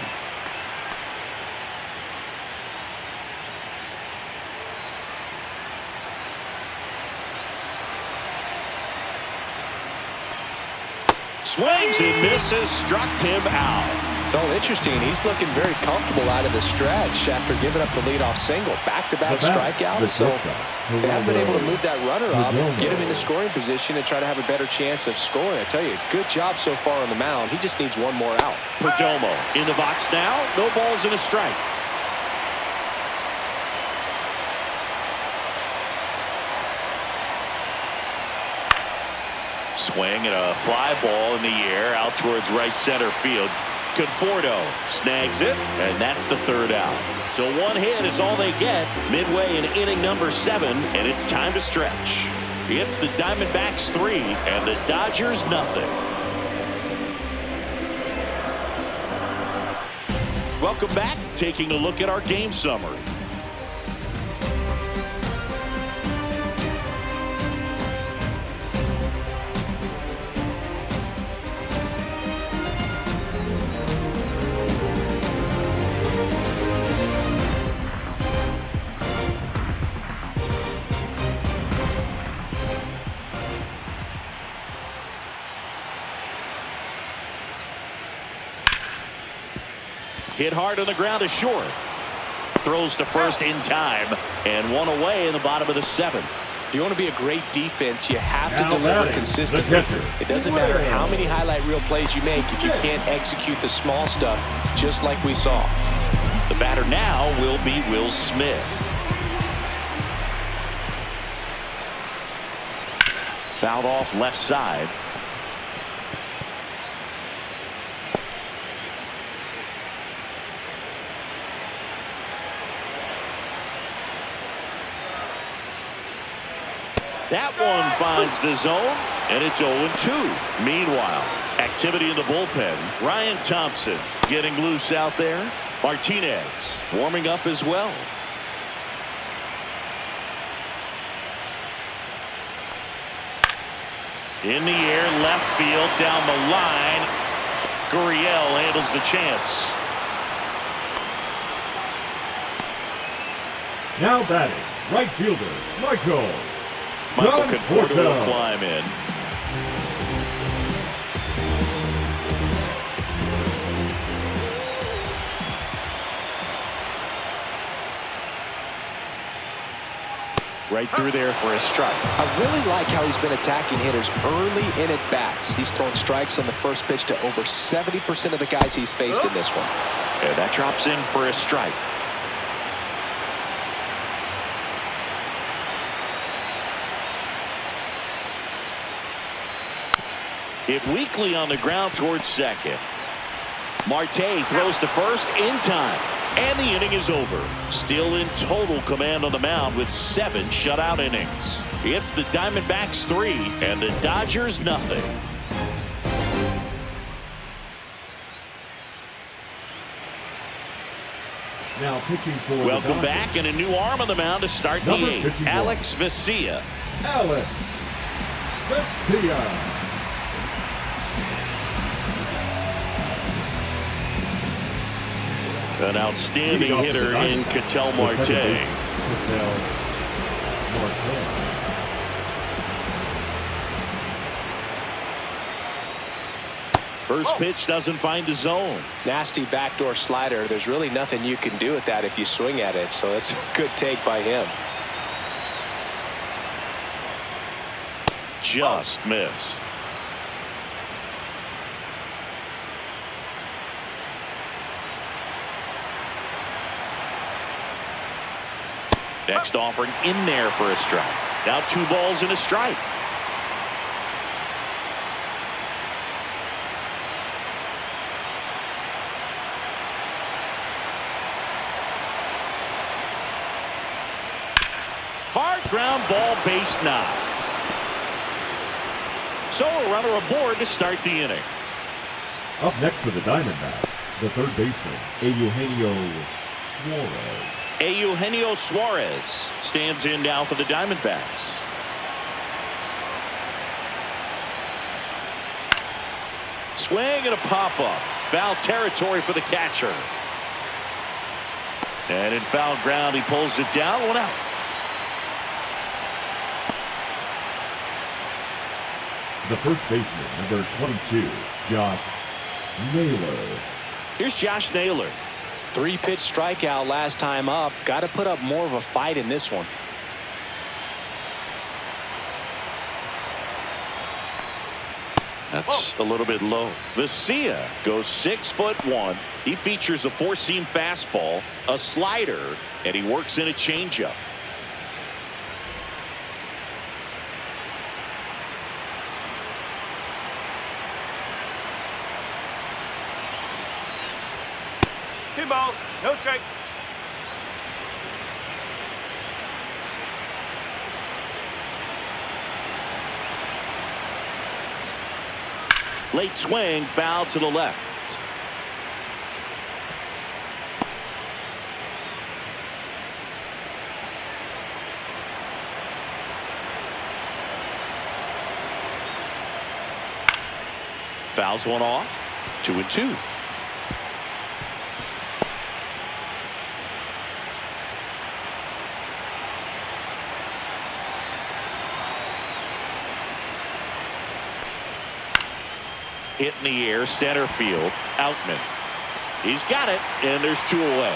Swings and misses, struck him out. Oh, interesting. He's looking very comfortable out of the stretch after giving up the leadoff single. Back-to-back strikeouts. So they haven't been able to move that runner up, get him in the scoring position, and try to have a better chance of scoring. I tell you, good job so far on the mound. He just needs one more out. Perdomo in the box now. No balls and a strike. Swing and a fly ball in the air out towards right center field. Conforto snags it, and that's the third out. So one hit is all they get midway in inning number 7, and it's time to stretch. It's the Diamondbacks 3 and the Dodgers nothing. Welcome back. Taking a look at our game summary. Hit hard on the ground to short. Throws to first in time, and one away in the bottom of the 7th. If you want to be a great defense, you have to deliver consistently. It doesn't matter how many highlight reel plays you make if you can't execute the small stuff, just like we saw. The batter now will be Will Smith. Fouled off left side. That one finds the zone, and it's 0-2. Meanwhile, activity in the bullpen. Ryan Thompson getting loose out there. Martinez warming up as well. In the air, left field, down the line. Gurriel handles the chance. Now batting, right fielder, Michael Conforto will climb in. Right through there for a strike. I really like how he's been attacking hitters early in at bats. He's thrown strikes on the first pitch to over 70% of the guys he's faced in this one. And that drops in for a strike. Hit weakly on the ground towards second. Marte throws to first in time. And the inning is over. Still in total command on the mound with 7 shutout innings. It's the Diamondbacks 3 and the Dodgers nothing. Now pitching for Welcome back, and a new arm on the mound to start the 8th. Alex Vesia. Alex Vesia. An outstanding hitter in Ketel Marte. Martin. First pitch doesn't find the zone. Nasty backdoor slider. There's really nothing you can do with that if you swing at it. So it's a good take by him. Just missed. Next offering in there for a strike. Now 2 balls and a strike. Hard ground ball, base knock. So a runner aboard to start the inning. Up next for the Diamondbacks, the third baseman, Eugenio Suarez. Eugenio Suarez stands in now for the Diamondbacks. Swing and a pop-up. Foul territory for the catcher. And in foul ground, he pulls it down. 1 out. The first baseman, number 22, Josh Naylor. Here's Josh Naylor. 3-pitch strikeout last time up. Got to put up more of a fight in this one. That's a little bit low. Vesia goes 6'1". He features a 4-seam fastball, a slider, and he works in a changeup. Two balls, no strike. Late swing, foul to the left. Fouls one off. 2-2. Hit in the air, center field, Outman. He's got it, and there's 2 away.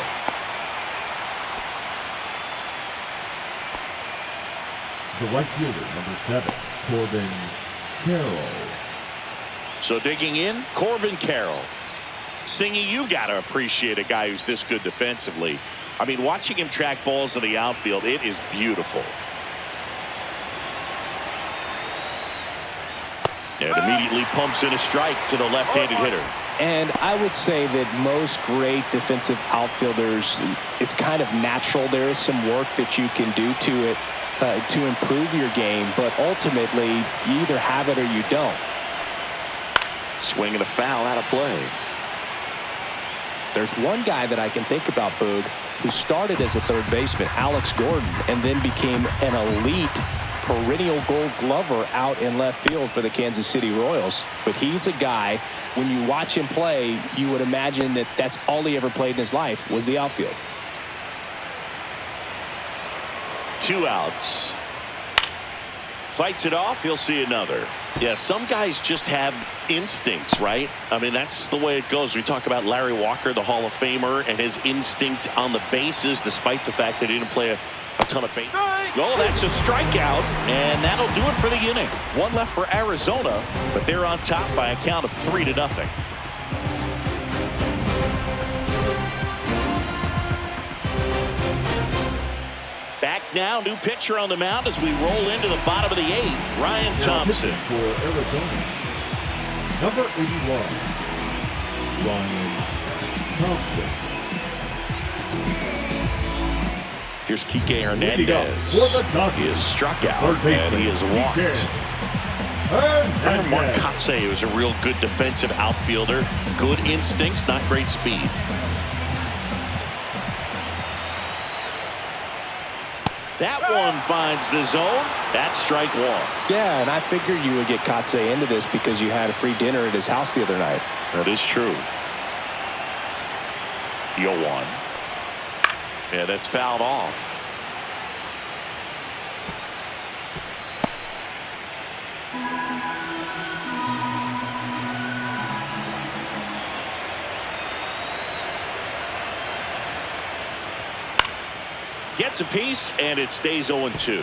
The right fielder, number 7, Corbin Carroll. So digging in, Corbin Carroll. Singy, you got to appreciate a guy who's this good defensively. I mean, watching him track balls in the outfield, it is beautiful. And immediately pumps in a strike to the left-handed hitter. And I would say that most great defensive outfielders, it's kind of natural. There is some work that you can do to it to improve your game, but ultimately you either have it or you don't. Swing and a foul out of play. There's one guy that I can think about, Boog, who started as a third baseman, Alex Gordon, and then became an elite perennial Gold Glover out in left field for the Kansas City Royals. But he's a guy, when you watch him play, you would imagine that that's all he ever played in his life was the outfield. 2 outs. Fights it off. He'll see another. Yeah, some guys just have instincts, right? I mean, that's the way it goes. We talk about Larry Walker, the Hall of Famer, and his instinct on the bases, despite the fact that he didn't play a ton of base. Oh, that's a strikeout, and that'll do it for the inning. 1 left for Arizona, but they're on top by a count of 3-0. Back now, new pitcher on the mound as we roll into the bottom of the 8th. Ryan Thompson. For Arizona, number 81, Ryan Thompson. Here's Kike Hernandez. He is struck out, and he is walked. And Mark Kotsay was a real good defensive outfielder. Good instincts, not great speed. That one finds the zone. That's strike 1. Yeah, and I figured you would get Kotsay into this because you had a free dinner at his house the other night. That is true. 0-1. Yeah, that's fouled off. Gets a piece, and it stays 0-2.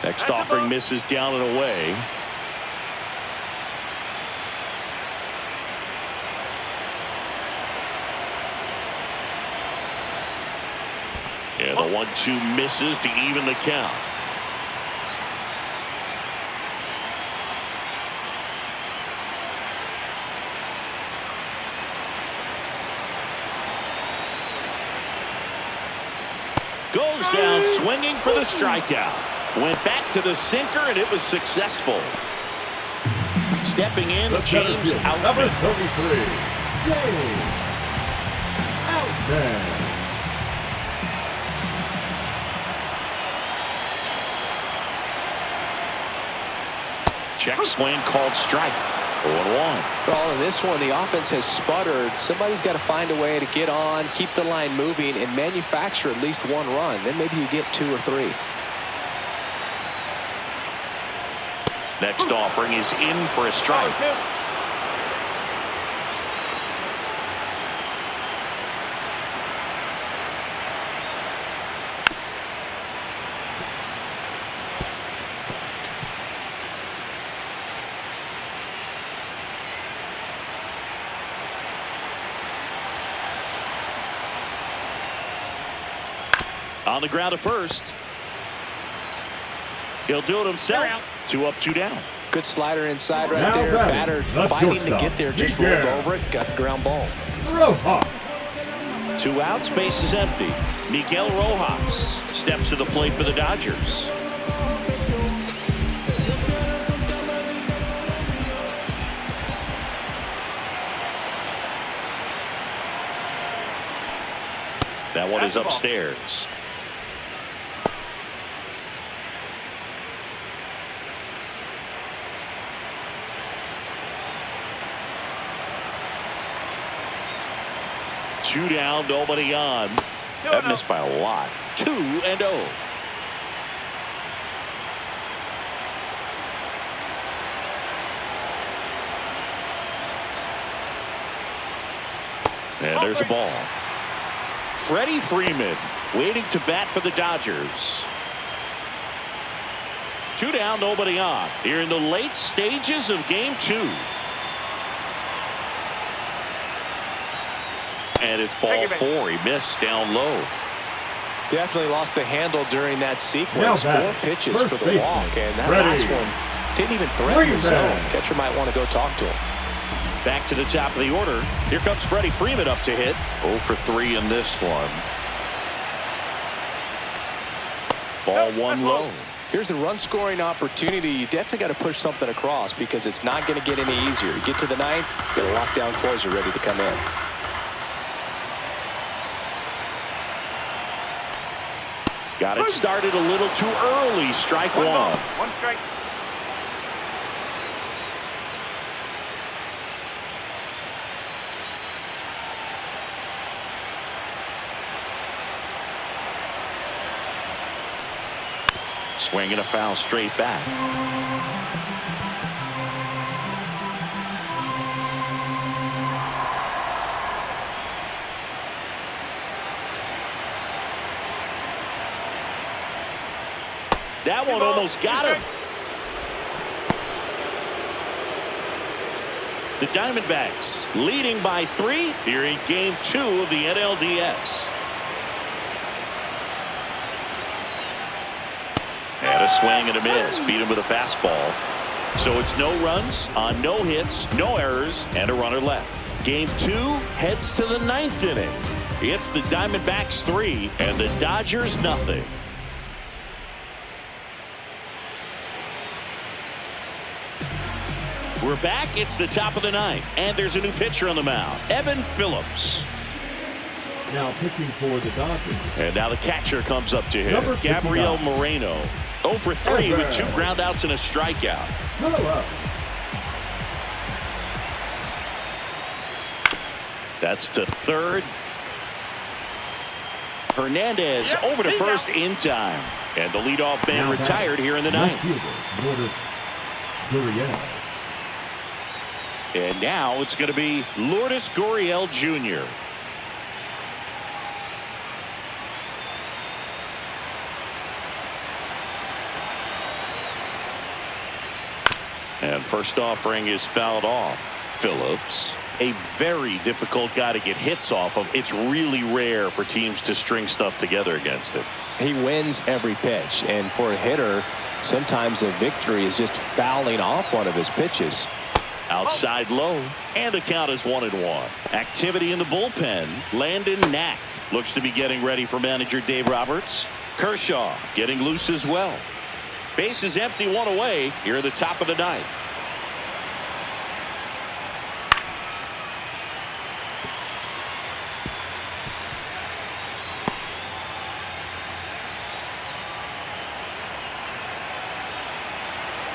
Next offering misses down and away. And the 1-2 misses to even the count. Goes down swinging for the strikeout. Went back to the sinker, and it was successful. Stepping in, James Outman. Number 33, James Outman. Check swing called strike. 0-1. Well, in this one, the offense has sputtered. Somebody's got to find a way to get on, keep the line moving, and manufacture at least one run. Then maybe you get 2 or 3. Next offering is in for a strike. On the ground at first. He'll do it himself. 2 up, 2 down. Good slider inside right Now there. batting, Batter fighting to get there. Just rolled over it. Got the ground ball. Rojas. 2 outs, base is empty. Miguel Rojas steps to the plate for the Dodgers. That one is upstairs. Two down, nobody on. That missed by a lot. 2-0. And there's a ball. Freddie Freeman waiting to bat for the Dodgers. 2 down, nobody on. Here in the late stages of game 2. And it's ball 4. He missed down low. Definitely lost the handle during that sequence. 4 pitches for the walk. And that last one didn't even threaten the zone. Catcher might want to go talk to him. Back to the top of the order. Here comes Freddie Freeman up to hit. 0 for 3 in this one. Ball 1 low. Here's a run-scoring opportunity. You definitely got to push something across because it's not going to get any easier. You get to the 9th, get a lockdown closer ready to come in. Got it started a little too early. Strike 1. 1 strike. Swing and a foul straight back. That one almost got him. The Diamondbacks leading by 3 here in game 2 of the NLDS. And a swing and a miss. Beat him with a fastball. So it's no runs on no hits, no errors, and a runner left. Game 2 heads to the 9th inning. It's the Diamondbacks 3 and the Dodgers nothing. We're back. It's the top of the 9th, and there's a new pitcher on the mound, Evan Phillips. Now pitching for the Dodgers. And now the catcher comes up to him, Gabriel Moreno. 0 for 3 with 2 groundouts and a strikeout. That's to third. Hernandez over to first in time. And the leadoff man retired here in the 9th. Gurriel. And now it's going to be Lourdes Gurriel Jr. And first offering is fouled off. Phillips, a very difficult guy to get hits off of. It's really rare for teams to string stuff together against him. He wins every pitch, and for a hitter, sometimes a victory is just fouling off one of his pitches. Outside low, and the count is 1-1. Activity in the bullpen. Landon Knack looks to be getting ready for manager Dave Roberts. Kershaw getting loose as well. Base is empty, one away here at the top of the ninth.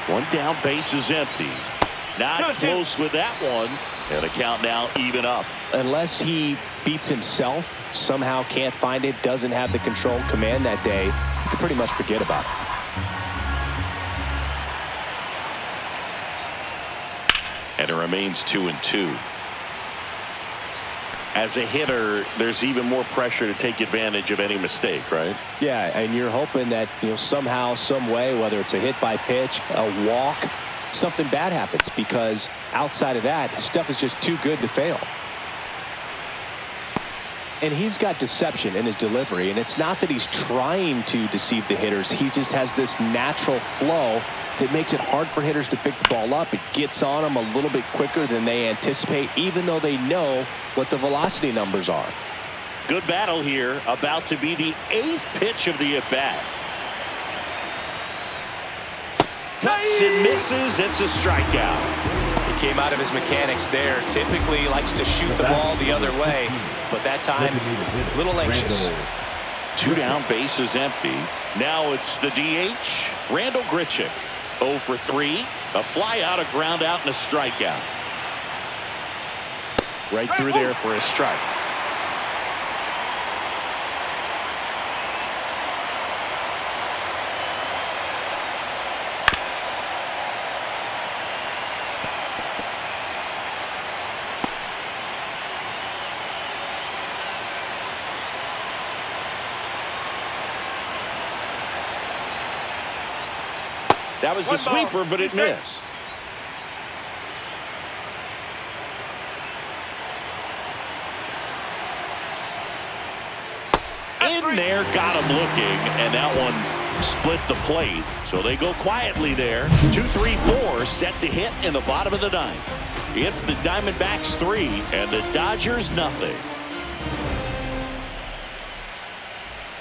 One down, base is empty. Not close with that one. And the count now even up. Unless he beats himself, somehow can't find it, doesn't have the control command that day, you can pretty much forget about it. And it remains 2-2. As a hitter, there's even more pressure to take advantage of any mistake, right? Yeah, and you're hoping that, somehow, some way, whether it's a hit by pitch, a walk, something bad happens, because outside of that, stuff is just too good to fail. And he's got deception in his delivery, and it's not that he's trying to deceive the hitters. He just has this natural flow that makes it hard for hitters to pick the ball up. It gets on them a little bit quicker than they anticipate, even though they know what the velocity numbers are. Good battle here, about to be the 8th pitch of the at-bat. Cuts and misses. It's a strikeout. He came out of his mechanics there. Typically likes to shoot the ball the other way, but that time a little anxious. 2 down, base is empty. Now it's the DH, Randall Grichuk. 0 for 3, a fly out, a ground out, and a strikeout. Right through there for a strike. That was the sweeper, but it missed. In there, got him looking, and that one split the plate. So they go quietly there. 2-3-4 set to hit in the bottom of the ninth. It's the Diamondbacks 3 and the Dodgers nothing.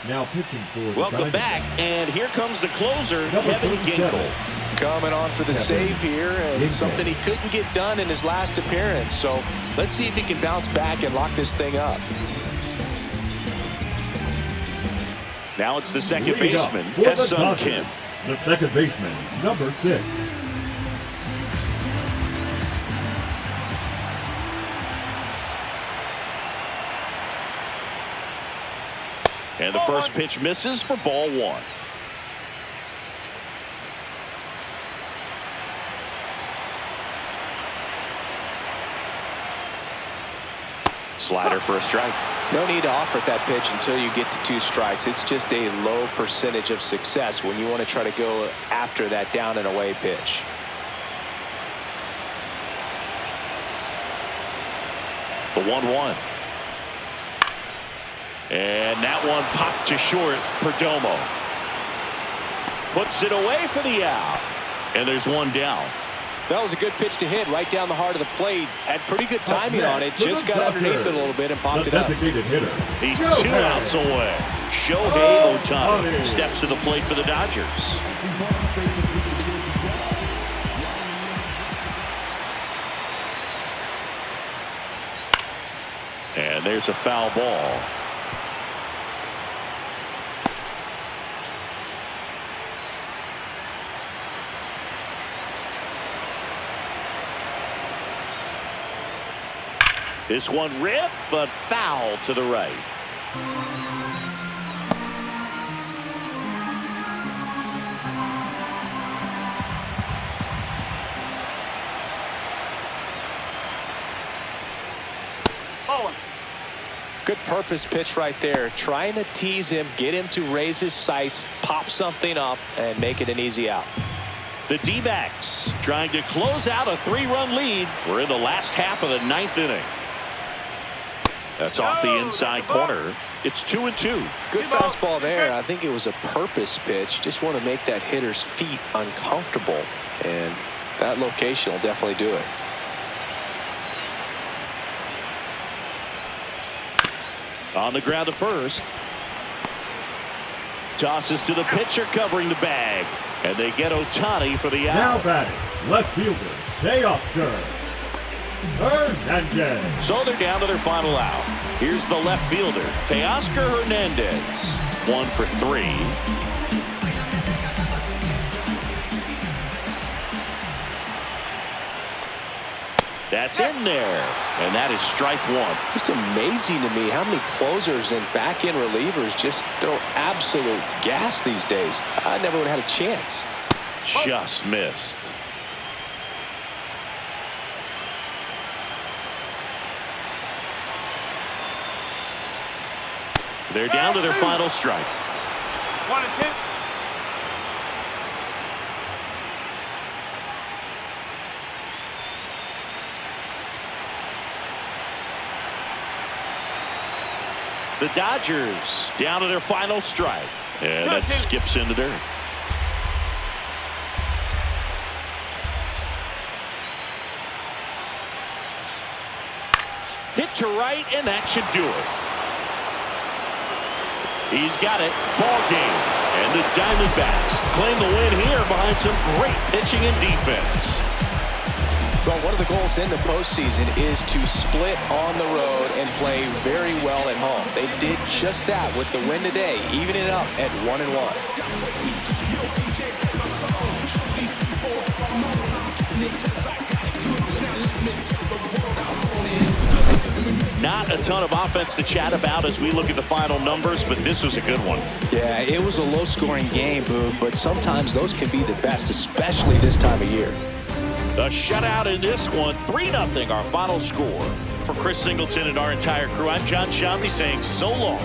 Now pitching for the Welcome back, and here comes the closer, Kevin Ginkel. Coming on for the save here, and something he couldn't get done in his last appearance. So let's see if he can bounce back and lock this thing up. Now it's the second baseman, Ha-Seong Kim. The second baseman, number 6. And the first pitch misses for ball 1. Slider for a strike. No need to offer that pitch until you get to 2 strikes. It's just a low percentage of success when you want to try to go after that down and away pitch. The 1-1. And that one popped to short. Perdomo puts it away for the out. And there's one down. That was a good pitch to hit right down the heart of the plate. Had pretty good timing on it. Just got underneath it a little bit and popped it up. He's 2 outs away. Shohei Ohtani steps to the plate for the Dodgers. And there's a foul ball. This one ripped, but foul to the right. Good purpose pitch right there. Trying to tease him, get him to raise his sights, pop something up, and make it an easy out. The D-backs trying to close out a 3-run lead. We're in the last half of the 9th inning. That's off the inside corner. It's 2-2. Good fastball there. I think it was a purpose pitch. Just want to make that hitter's feet uncomfortable. And that location will definitely do it. On the ground to first. Tosses to the pitcher covering the bag. And they get Ohtani for the out. Now batting, left fielder, Teoscar Hernandez. So they're down to their final out. Here's the left fielder, Teoscar Hernandez. 1 for 3. That's in there. And that is strike 1. Just amazing to me how many closers and back-end relievers just throw absolute gas these days. I never would have had a chance. Just missed. They're down to their final strike. 1-2. The Dodgers down to their final strike. And that skips into dirt. Hit to right, and that should do it. He's got it. Ball game. And the Diamondbacks claim the win here behind some great pitching and defense. Well, one of the goals in the postseason is to split on the road and play very well at home. They did just that with the win today, evening it up at 1-1. Not a ton of offense to chat about as we look at the final numbers, but this was a good one. Yeah, it was a low-scoring game, Boog, but sometimes those can be the best, especially this time of year. A shutout in this one, 3-0 our final score. For Chris Singleton and our entire crew, I'm John Shambi saying so long.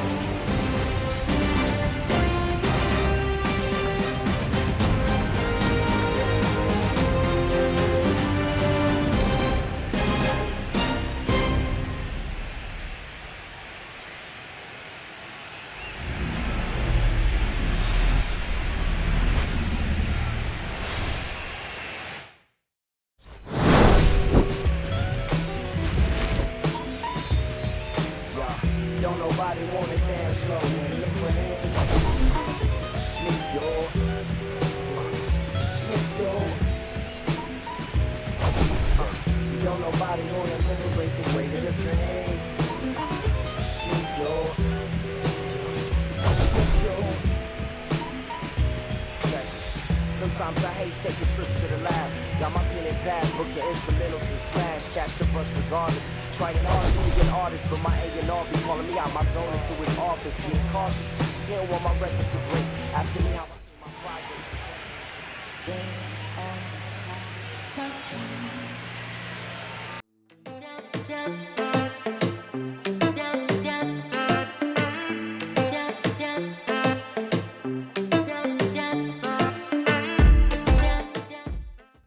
Don't nobody wanna dance slow and lick my hands. Sneak your, sneak your. Don't nobody wanna liberate the weight of the pain. Sneak your, sneak your. Sometimes I hate taking trips to the lab. Got my pen and pad, booking instrumentals and smash. Catch the bus regardless. Trying hard to be an artist, but my A&R be calling me out my zone into his office. Being cautious, still want my record to break. Asking me how I see my projects.